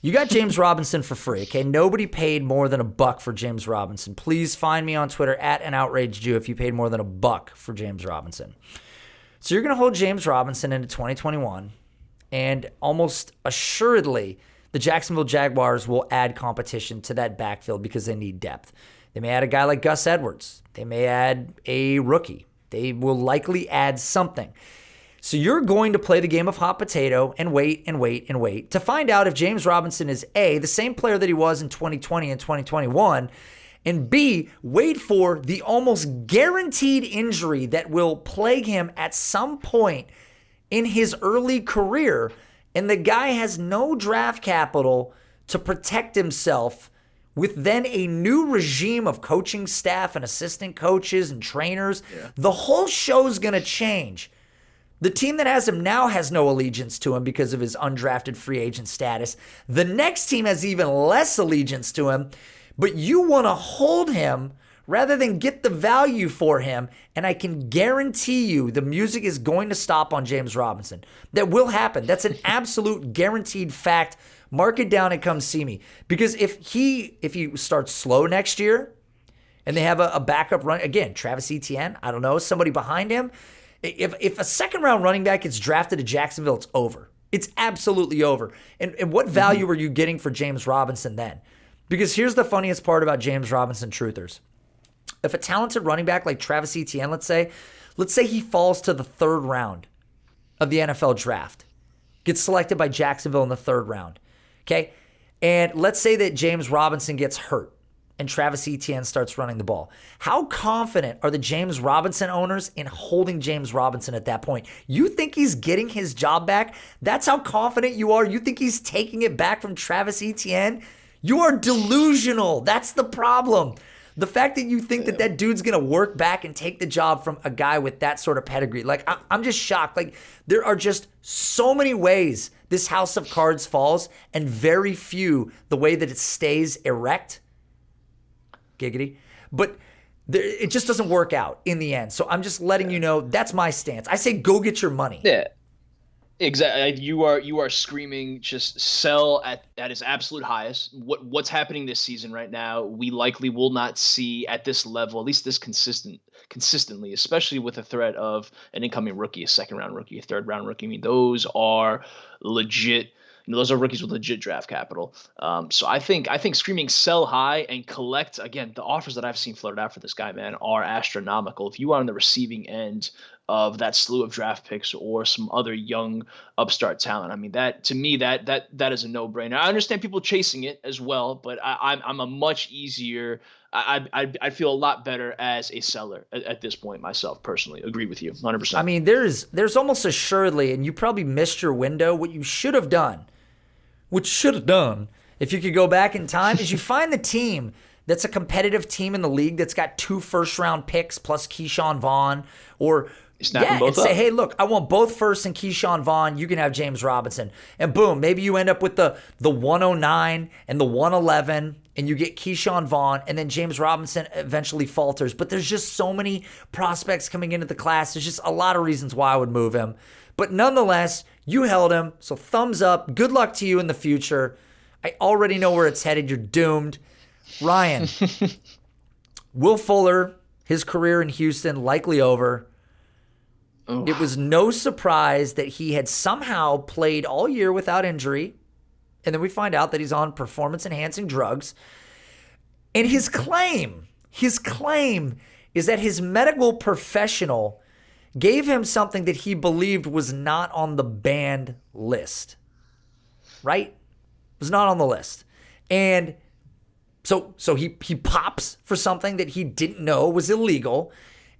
You got James Robinson for free, okay? Nobody paid more than $1 for James Robinson. Please find me on Twitter @AnOutrageJew if you paid more than $1 for James Robinson. So you're going to hold James Robinson into 2021, and almost assuredly, the Jacksonville Jaguars will add competition to that backfield because they need depth. They may add a guy like Gus Edwards. They may add a rookie. They will likely add something. So you're going to play the game of hot potato and wait and wait and wait to find out if James Robinson is A, the same player that he was in 2020 and 2021, and B, wait for the almost guaranteed injury that will plague him at some point in his early career. And the guy has no draft capital to protect himself with then a new regime of coaching staff and assistant coaches and trainers. Yeah. The whole show's going to change. The team that has him now has no allegiance to him because of his undrafted free agent status. The next team has even less allegiance to him, but you want to hold him rather than get the value for him. And I can guarantee you the music is going to stop on James Robinson. That will happen. That's an absolute guaranteed fact. Mark it down and come see me. Because if he starts slow next year and they have a backup run, again, Travis Etienne, I don't know, somebody behind him. If a second-round running back gets drafted to Jacksonville, it's over. It's absolutely over. And what value are you getting for James Robinson then? Because here's the funniest part about James Robinson truthers. If a talented running back like Travis Etienne, let's say he falls to the 3rd round of the NFL draft, gets selected by Jacksonville in the 3rd round, okay? And let's say that James Robinson gets hurt and Travis Etienne starts running the ball. How confident are the James Robinson owners in holding James Robinson at that point? You think he's getting his job back? That's how confident you are? You think he's taking it back from Travis Etienne? You are delusional. That's the problem. The fact that you think that dude's going to work back and take the job from a guy with that sort of pedigree. Like, I'm just shocked. Like, there are just so many ways this house of cards falls and very few the way that it stays erect. Giggity. But it just doesn't work out in the end. So I'm just letting you know that's my stance. I say go get your money. Yeah. Exactly. You are screaming just sell at its absolute highest. What's happening this season right now, we likely will not see at this level, at least this consistently, especially with the threat of an incoming rookie, a 2nd-round rookie, a 3rd-round rookie. I mean, those are legit. Those are rookies with legit draft capital. So I think screaming sell high and collect, again, the offers that I've seen floated out for this guy, man, are astronomical. If you are on the receiving end of that slew of draft picks or some other young upstart talent, I mean, that to me, that is a no-brainer. I understand people chasing it as well, but I'm a much easier. I feel a lot better as a seller at this point myself, personally. Agree with you 100%. I mean, there's almost assuredly, and you probably missed your window, what you should have done. If you could go back in time, is you find the team that's a competitive team in the league that's got 2 first-round picks plus Keyshawn Vaughn, or and say, hey, look, I want both first and Keyshawn Vaughn. You can have James Robinson, and boom, maybe you end up with the 109 and the 111, and you get Keyshawn Vaughn, and then James Robinson eventually falters. But there's just so many prospects coming into the class. There's just a lot of reasons why I would move him. But nonetheless, you held him, so thumbs up. Good luck to you in the future. I already know where it's headed. You're doomed. Ryan, Will Fuller, his career in Houston likely over. Oh. It was no surprise that he had somehow played all year without injury, and then we find out that he's on performance-enhancing drugs. And his claim is that his medical professional gave him something that he believed was not on the banned list, right? It was not on the list. And so he pops for something that he didn't know was illegal,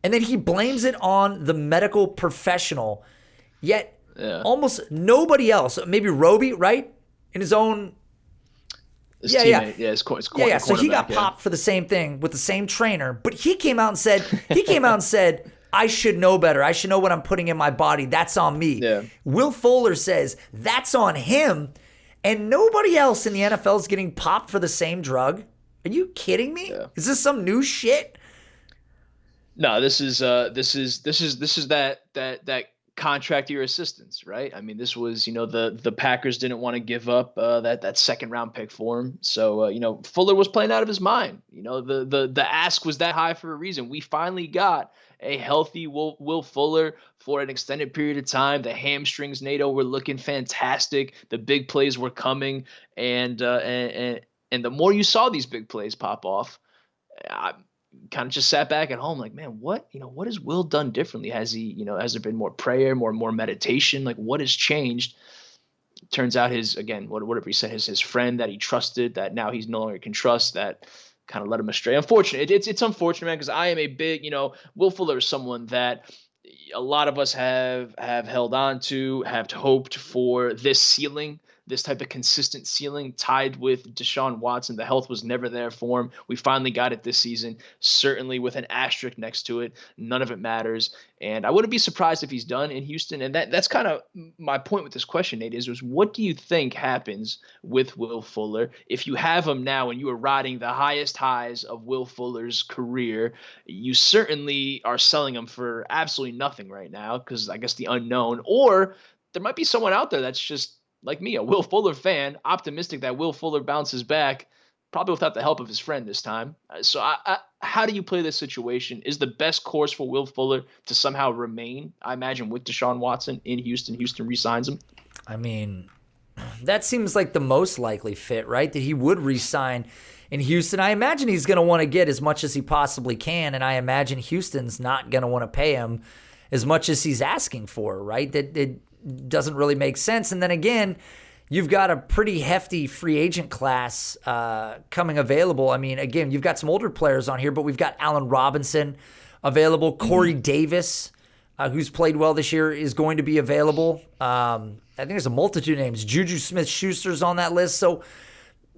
and then he blames it on the medical professional, yet almost nobody else, maybe Roby, right? In his own... His teammate. Yeah, his quarterback. So he got popped for the same thing with the same trainer, but he came out and said, I should know better. I should know what I'm putting in my body. That's on me. Yeah. Will Fuller says that's on him, and nobody else in the NFL is getting popped for the same drug. Are you kidding me? Yeah. Is this some new shit? No, this is that contract year assistance, right? I mean, this was, the Packers didn't want to give up that 2nd-round pick for him. So, Fuller was playing out of his mind. The ask was that high for a reason. We finally got a healthy Will Fuller for an extended period of time. The hamstrings, NATO, were looking fantastic. The big plays were coming, and the more you saw these big plays pop off, kind of just sat back at home like, man, what has Will done differently? Has he, has there been more prayer, more meditation? Like, what has changed? Turns out whatever he said, his friend that he trusted, that now he's no longer can trust, that kind of led him astray. Unfortunate. It's unfortunate, man, because I am a big, Will Fuller is someone that a lot of us have held on to, have hoped for this ceiling, this type of consistent ceiling tied with Deshaun Watson. The health was never there for him. We finally got it this season, certainly with an asterisk next to it. None of it matters. And I wouldn't be surprised if he's done in Houston. And that's kind of my point with this question, Nate, is what do you think happens with Will Fuller? If you have him now and you are riding the highest highs of Will Fuller's career, you certainly are selling him for absolutely nothing right now because I guess the unknown. Or there might be someone out there that's just like me, a Will Fuller fan, optimistic that Will Fuller bounces back, probably without the help of his friend this time. So how do you play this situation? Is the best course for Will Fuller to somehow remain, I imagine, with Deshaun Watson in Houston? Houston re-signs him? I mean, that seems like the most likely fit, right? That he would re-sign in Houston. I imagine he's going to want to get as much as he possibly can, and I imagine Houston's not going to want to pay him as much as he's asking for, right? That it doesn't really make sense. And then again, you've got a pretty hefty free agent class coming available. I mean, again, you've got some older players on here, but we've got Allen Robinson available. Corey Davis, who's played well this year, is going to be available. I think there's a multitude of names. Juju Smith-Schuster's on that list. So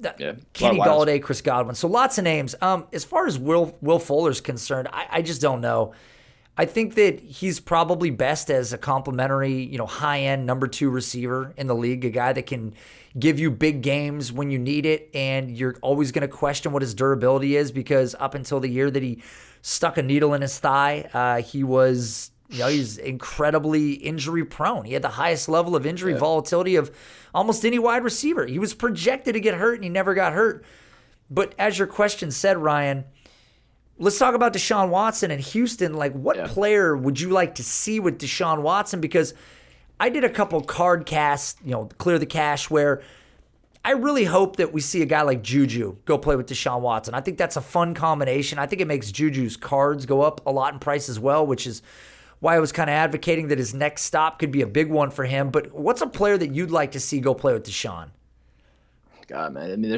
Kenny Galladay, Chris Godwin. So lots of names. As far as Will Fuller's concerned, I just don't know. I think that he's probably best as a complimentary, high-end number 2 receiver in the league, a guy that can give you big games when you need it, and you're always going to question what his durability is because up until the year that he stuck a needle in his thigh, he was, he's incredibly injury-prone. He had the highest level of injury volatility of almost any wide receiver. He was projected to get hurt, and he never got hurt. But as your question said, Ryan, let's talk about Deshaun Watson in Houston. Like, what player would you like to see with Deshaun Watson? Because I did a couple card casts, Clear the Cash, where I really hope that we see a guy like Juju go play with Deshaun Watson. I think that's a fun combination. I think it makes Juju's cards go up a lot in price as well, which is why I was kind of advocating that his next stop could be a big one for him. But what's a player that you'd like to see go play with Deshaun? God, man. I mean,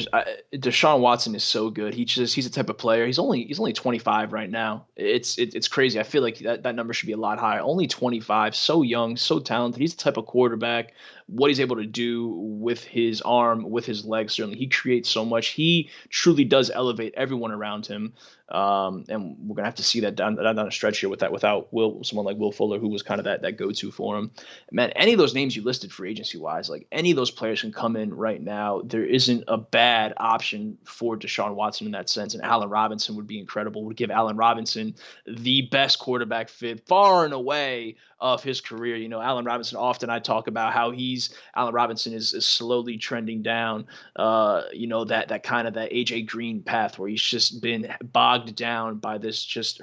Deshaun Watson is so good. He's the type of player. He's only 25 right now. It's crazy. I feel like that number should be a lot higher. Only 25, so young, so talented. He's the type of quarterback. What he's able to do with his arm, with his legs, certainly he creates so much. He truly does elevate everyone around him. And we're gonna have to see that down a stretch here without someone like Will Fuller, who was kind of that go-to for him. Man, any of those names you listed free agency wise, like any of those players can come in right now. There isn't a bad option for Deshaun Watson in that sense. And Allen Robinson would be incredible. Would give Allen Robinson the best quarterback fit far and away of his career. Allen Robinson, often I talk about how Allen Robinson is slowly trending down, that kind of that AJ Green path where he's just been bogged down by this just,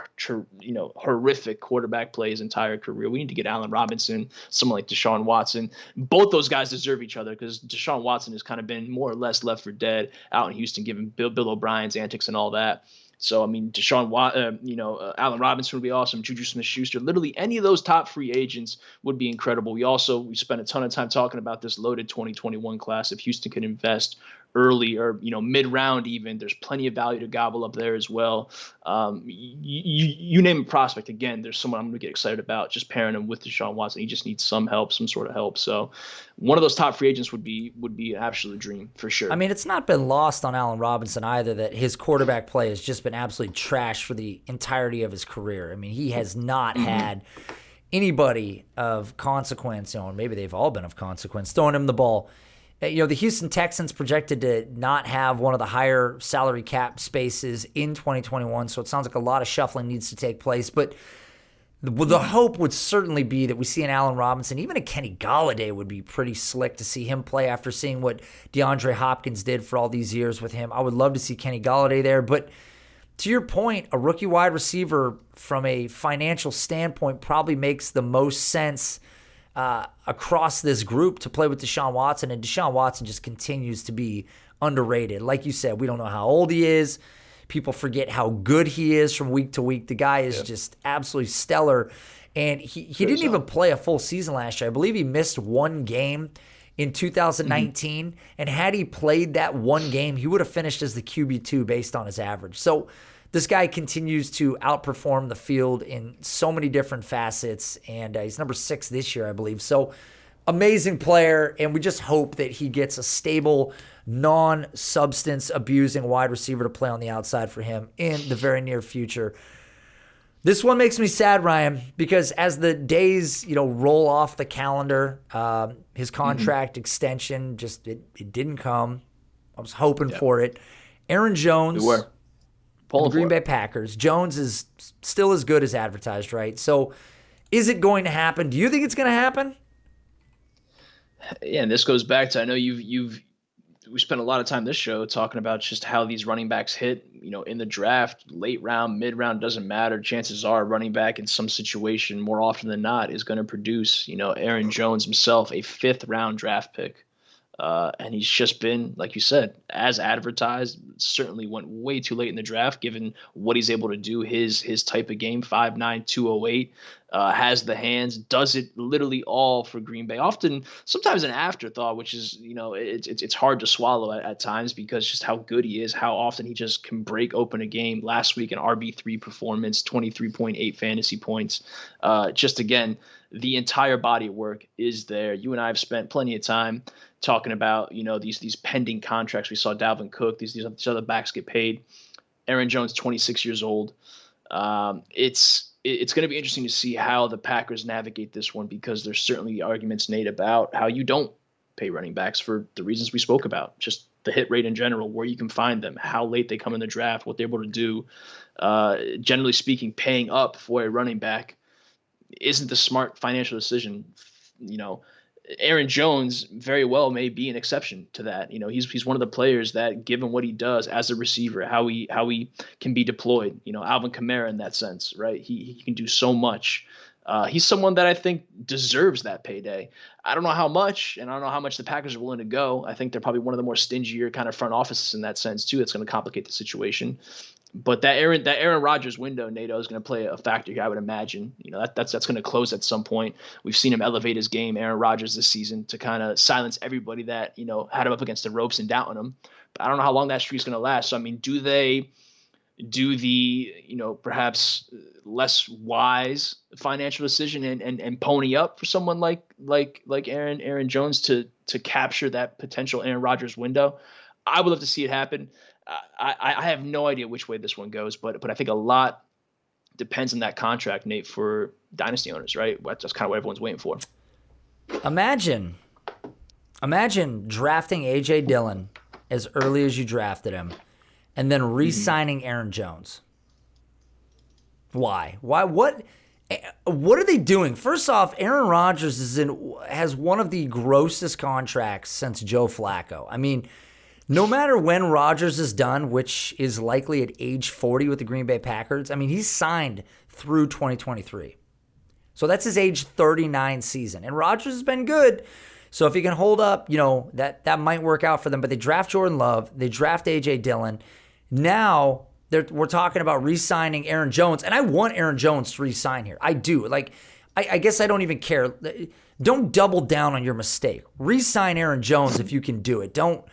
horrific quarterback play his entire career. We need to get Allen Robinson, someone like Deshaun Watson. Both those guys deserve each other because Deshaun Watson has kind of been more or less left for dead out in Houston, given Bill O'Brien's antics and all that. So, I mean, Allen Robinson would be awesome. Juju Smith-Schuster, literally any of those top free agents would be incredible. We spent a ton of time talking about this loaded 2021 class. If Houston could invest early or, mid-round even, there's plenty of value to gobble up there as well. You name a prospect, again, there's someone I'm going to get excited about, just pairing him with Deshaun Watson. He just needs some sort of help. So one of those top free agents would be an absolute dream for sure. I mean, it's not been lost on Allen Robinson either that his quarterback play has just been absolutely trash for the entirety of his career. I mean, he has not had anybody of consequence, or maybe they've all been of consequence, throwing him the ball. The Houston Texans projected to not have one of the higher salary cap spaces in 2021, so it sounds like a lot of shuffling needs to take place. But the hope would certainly be that we see an Allen Robinson, even a Kenny Galladay would be pretty slick to see him play after seeing what DeAndre Hopkins did for all these years with him. I would love to see Kenny Galladay there, but to your point, a rookie wide receiver from a financial standpoint probably makes the most sense across this group to play with Deshaun Watson, and Deshaun Watson just continues to be underrated. Like you said, we don't know how old he is. People forget how good he is from week to week. The guy is just absolutely stellar. And he didn't even play a full season last year. I believe he missed one game in 2019. And had he played that one game, he would have finished as the QB2 based on his average. So this guy continues to outperform the field in so many different facets. And he's number 6 this year, I believe. So amazing player. And we just hope that he gets a stable, non-substance abusing wide receiver to play on the outside for him in the very near future. This one makes me sad, Ryan, because as the days, roll off the calendar, his contract extension it didn't come. I was hoping for it. Aaron Jones, the Green Bay Packers. Jones is still as good as advertised, right? So, is it going to happen? Do you think it's going to happen? Yeah, and this goes back to, I know we spent a lot of time this show talking about just how these running backs hit, in the draft, late round, mid round, doesn't matter. Chances are running back in some situation more often than not is going to produce, Aaron Jones himself, a 5th round draft pick. And he's just been, like you said, as advertised, certainly went way too late in the draft, given what he's able to do, his type of game, 5'9", 208, has the hands, does it literally all for Green Bay. Sometimes an afterthought, which is, it's hard to swallow at times because just how good he is, how often he just can break open a game. Last week, an RB3 performance, 23.8 fantasy points. Just again, the entire body of work is there. You and I have spent plenty of time talking about, these pending contracts. We saw Dalvin Cook, these other backs get paid. Aaron Jones, 26 years old. It's going to be interesting to see how the Packers navigate this one, because there's certainly arguments, Nate, about how you don't pay running backs for the reasons we spoke about, just the hit rate in general, where you can find them, how late they come in the draft, what they're able to do. Generally speaking, paying up for a running back isn't the smart financial decision. Aaron Jones very well may be an exception to that. He's one of the players that, given what he does as a receiver, how he can be deployed, Alvin Kamara in that sense, right? He can do so much. He's someone that I think deserves that payday. I don't know how much, and I don't know how much the Packers are willing to go. I think they're probably one of the more stingier kind of front offices in that sense too. That's going to complicate the situation. But that Aaron Rodgers window, NATO, is going to play a factor here, I would imagine. That's going to close at some point. We've seen him elevate his game, Aaron Rodgers, this season to kind of silence everybody that had him up against the ropes and doubting him. But I don't know how long that streak's going to last. So I mean, do they do the perhaps less wise financial decision and pony up for someone like Aaron Jones to capture that potential Aaron Rodgers window? I would love to see it happen. I have no idea which way this one goes, but I think a lot depends on that contract, Nate, for dynasty owners, right? That's kind of what everyone's waiting for. Imagine drafting A.J. Dillon as early as you drafted him and then re-signing Aaron Jones. Why? What are they doing? First off, Aaron Rodgers has one of the grossest contracts since Joe Flacco. I mean, no matter when Rodgers is done, which is likely at age 40 with the Green Bay Packers, I mean, he's signed through 2023. So that's his age 39 season. And Rodgers has been good. So if he can hold up, that might work out for them. But they draft Jordan Love. They draft A.J. Dillon. Now we're talking about re-signing Aaron Jones. And I want Aaron Jones to re-sign here. I do. I guess I don't even care. Don't double down on your mistake. Re-sign Aaron Jones if you can do it. Don't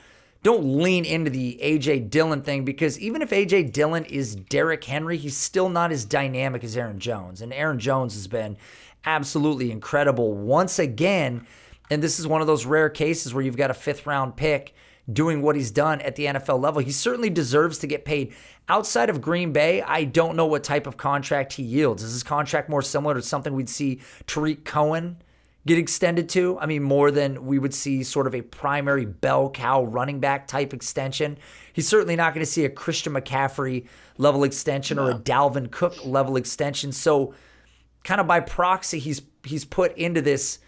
lean into the A.J. Dillon thing, because even if A.J. Dillon is Derrick Henry, he's still not as dynamic as Aaron Jones. And Aaron Jones has been absolutely incredible once again. And this is one of those rare cases where you've got a 5th-round pick doing what he's done at the NFL level. He certainly deserves to get paid. Outside of Green Bay, I don't know what type of contract he yields. Is his contract more similar to something we'd see Tariq Cohen get extended to? I mean, more than we would see sort of a primary bell cow running back type extension. He's certainly not going to see a Christian McCaffrey level extension or a Dalvin Cook level extension. So kind of by proxy, he's put into this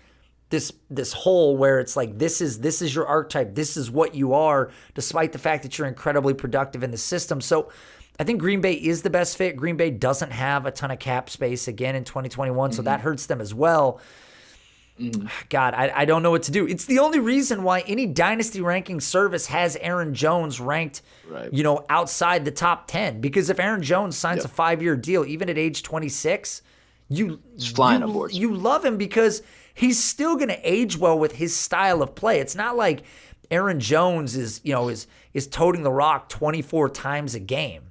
hole where it's like, this is your archetype. This is what you are, despite the fact that you're incredibly productive in the system. So I think Green Bay is the best fit. Green Bay doesn't have a ton of cap space again in 2021, so that hurts them as well. God, I don't know what to do. It's the only reason why any dynasty ranking service has Aaron Jones ranked, outside the top 10. Because if Aaron Jones signs a 5-year deal, even at age 26, It's flying on boards. you love him because he's still going to age well with his style of play. It's not like Aaron Jones is toting the rock 24 times a game.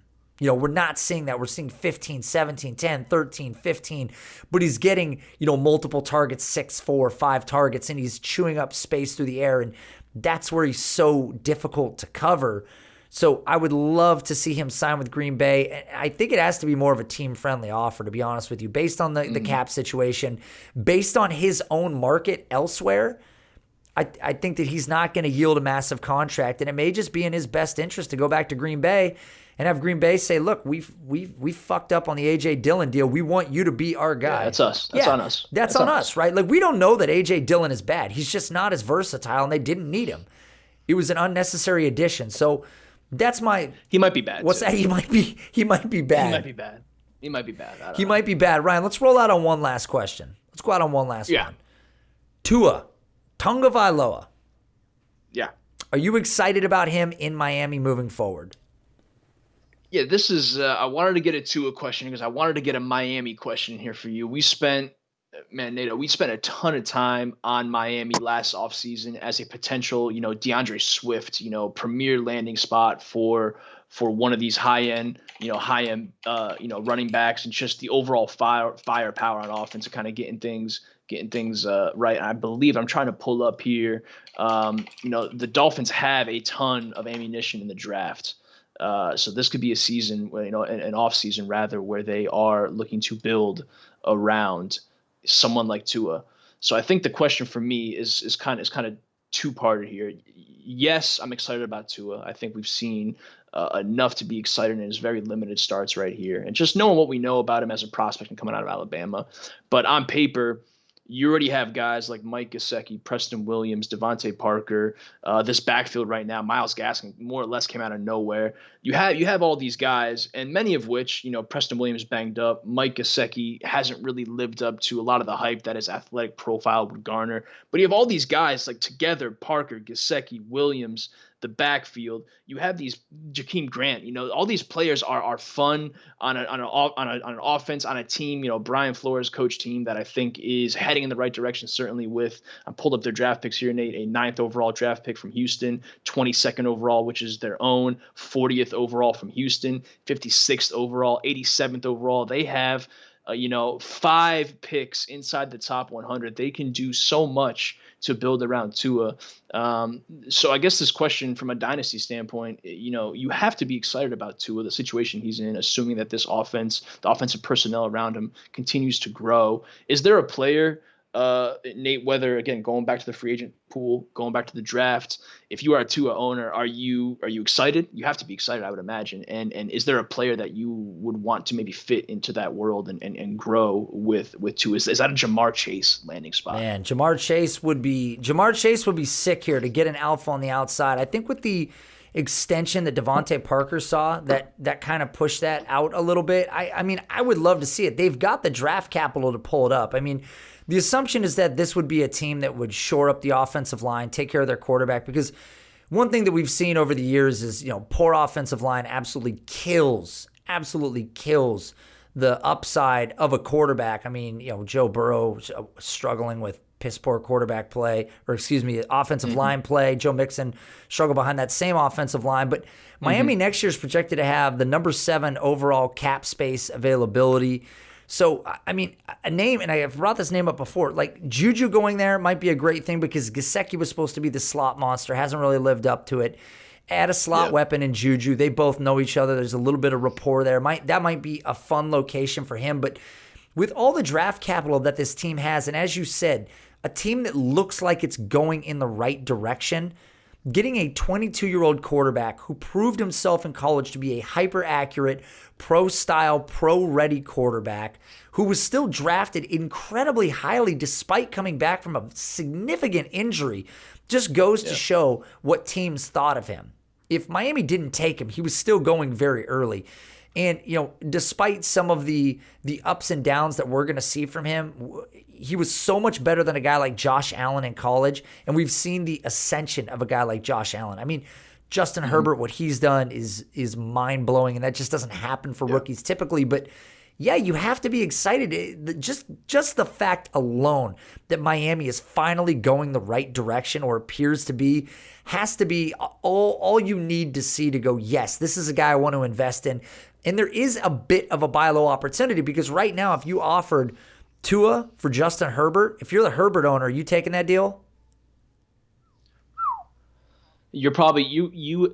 We're not seeing that. We're seeing 15, 17, 10, 13, 15, but he's getting, multiple targets, 6, 4, 5 targets, and he's chewing up space through the air, and that's where he's so difficult to cover. So I would love to see him sign with Green Bay. I think it has to be more of a team-friendly offer, to be honest with you, based on the cap situation, based on his own market elsewhere. I think that he's not going to yield a massive contract, and it may just be in his best interest to go back to Green Bay and have Green Bay say, look, we fucked up on the A.J. Dillon deal. We want you to be our guy. Yeah, that's us. That's on us. That's on us, right? Like, we don't know that A.J. Dillon is bad. He's just not as versatile, and they didn't need him. It was an unnecessary addition. So that's my... He might be bad. What's that? He might be bad. He might be bad. He might be bad. He might be bad. Ryan, let's roll out on one last question. Let's go out on one last one. Tua Tagovailoa. Yeah. Are you excited about him in Miami moving forward? Yeah, this is I wanted to get a Tua question because I wanted to get a Miami question here for you. Nate, we spent a ton of time on Miami last offseason as a potential, DeAndre Swift, premier landing spot for one of these high-end running backs, and just the overall firepower on offense and kind of getting things right. And I believe I'm trying to pull up here. The Dolphins have a ton of ammunition in the draft. So this could be a season, an off season rather, where they are looking to build around someone like Tua. So I think the question for me is kind of two-parted here. Yes, I'm excited about Tua. I think we've seen enough to be excited in his very limited starts right here, and just knowing what we know about him as a prospect and coming out of Alabama. But on paper, you already have guys like Mike Gesicki, Preston Williams, Devontae Parker, this backfield right now. Myles Gaskin more or less came out of nowhere. You have all these guys, and many of which, Preston Williams banged up. Mike Gesicki hasn't really lived up to a lot of the hype that his athletic profile would garner. But you have all these guys like together, Parker, Gesicki, Williams, the backfield. You have these Jakeem Grant. All these players are fun on an offense, on a team. Brian Flores' coach team that I think is heading in the right direction. Certainly with I pulled up their draft picks here, Nate. A 9th overall draft pick from Houston, 22nd overall, which is their own, 40th overall from Houston, 56th overall, 87th overall. They have 5 picks inside the top 100. They can do so much to build around Tua. So I guess this question from a dynasty standpoint, you have to be excited about Tua, the situation he's in, assuming that this offense, the offensive personnel around him continues to grow. Is there a player, Nate, whether, again, going back to the free agent pool, going back to the draft, if you are a Tua owner, are you excited? You have to be excited, I would imagine. And is there a player that you would want to maybe fit into that world and grow with Tua? Is that a Jamar Chase landing spot? Man, Jamar Chase would be sick here to get an alpha on the outside. I think with the extension that Devontae Parker saw, that kind of pushed that out a little bit. I mean, I would love to see it. They've got the draft capital to pull it up. I mean, the assumption is that this would be a team that would shore up the offensive line, take care of their quarterback, because one thing that we've seen over the years is, poor offensive line absolutely kills the upside of a quarterback. I mean, Joe Burrow struggling with piss poor quarterback play, offensive line play. Joe Mixon struggled behind that same offensive line. But Miami next year is projected to have the number 7 overall cap space availability. So, I mean, a name, and I have brought this name up before, like Juju going there might be a great thing because Gesicki was supposed to be the slot monster, hasn't really lived up to it. Add a slot weapon in Juju. They both know each other. There's a little bit of rapport there. That might be a fun location for him. But with all the draft capital that this team has, and as you said, a team that looks like it's going in the right direction, getting a 22-year-old quarterback who proved himself in college to be a hyper-accurate, pro-style, pro-ready quarterback who was still drafted incredibly highly despite coming back from a significant injury just goes to show what teams thought of him. If Miami didn't take him, he was still going very early. And, despite some of the ups and downs that we're going to see from him, he was so much better than a guy like Josh Allen in college. And we've seen the ascension of a guy like Josh Allen. I mean, Justin Herbert, what he's done is mind-blowing, and that just doesn't happen for rookies typically. But, yeah, you have to be excited. Just the fact alone that Miami is finally going the right direction, or appears to be, has to be all you need to see to go, yes, this is a guy I want to invest in. And there is a bit of a buy low opportunity, because right now, if you offered Tua for Justin Herbert, if you're the Herbert owner, are you taking that deal? You're probably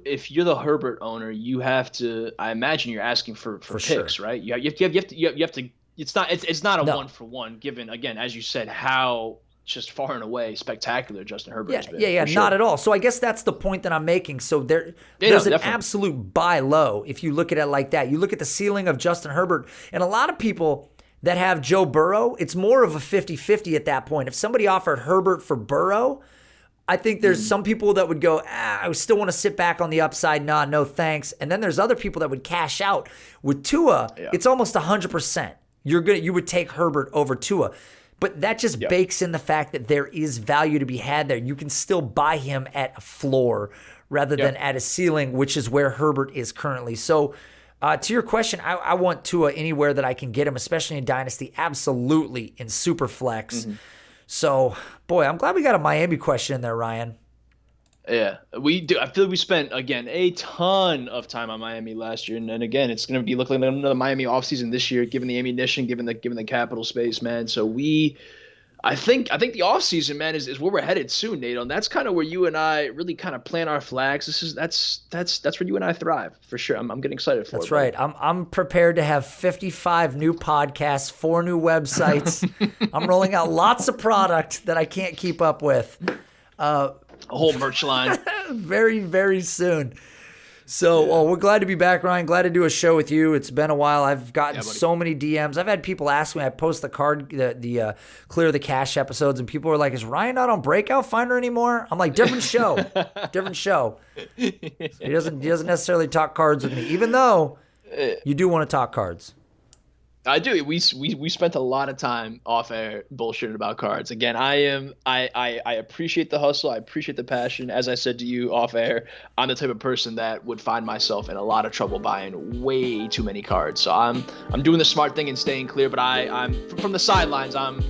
if you're the Herbert owner, you have to. I imagine you're asking for picks, sure. right? You have to. It's not a 1-for-1. Given, again, as you said, how just far and away spectacular Justin Herbert has been. Yeah, not at all. So I guess that's the point that I'm making. So there's an absolute buy low if you look at it like that. You look at the ceiling of Justin Herbert, and a lot of people that have Joe Burrow, it's more of a 50-50 at that point. If somebody offered Herbert for Burrow, I think there's some people that would go, I still want to sit back on the upside. Nah, no thanks. And then there's other people that would cash out. With Tua, it's almost 100%. You would take Herbert over Tua. But that just bakes in the fact that there is value to be had there. You can still buy him at a floor rather than at a ceiling, which is where Herbert is currently. So to your question, I want Tua anywhere that I can get him, especially in Dynasty, absolutely in Superflex. So, boy, I'm glad we got a Miami question in there, Ryan. Yeah, we do. I feel like we spent, again, a ton of time on Miami last year. And again, it's going to be looking like another Miami offseason this year, given the ammunition, given the capital space, man. So I think the offseason, man, is where we're headed soon, Nate. And that's kind of where you and I really kind of plant our flags. That's where you and I thrive, for sure. I'm getting excited for it. That's right. I'm prepared to have 55 new podcasts, 4 new websites. I'm rolling out lots of product that I can't keep up with. A whole merch line. Very, very soon. So, we're glad to be back, Ryan. Glad to do a show with you. It's been a while. I've gotten so many DMs. I've had people ask me. I post the Clear the Cache episodes, and people are like, "Is Ryan not on Breakout Finder anymore?" I'm like, "Different show, different show." He doesn't necessarily talk cards with me, even though you do want to talk cards. I do. We spent a lot of time off air bullshitting about cards. Again, I appreciate the hustle. I appreciate the passion. As I said to you off air, I'm the type of person that would find myself in a lot of trouble buying way too many cards. So I'm doing the smart thing and staying clear. But I'm from the sidelines. I'm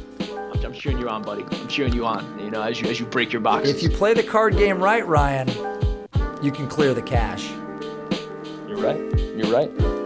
cheering you on, buddy. I'm cheering you on. As you break your boxes. If you play the card game right, Ryan, you can clear the cache. You're right.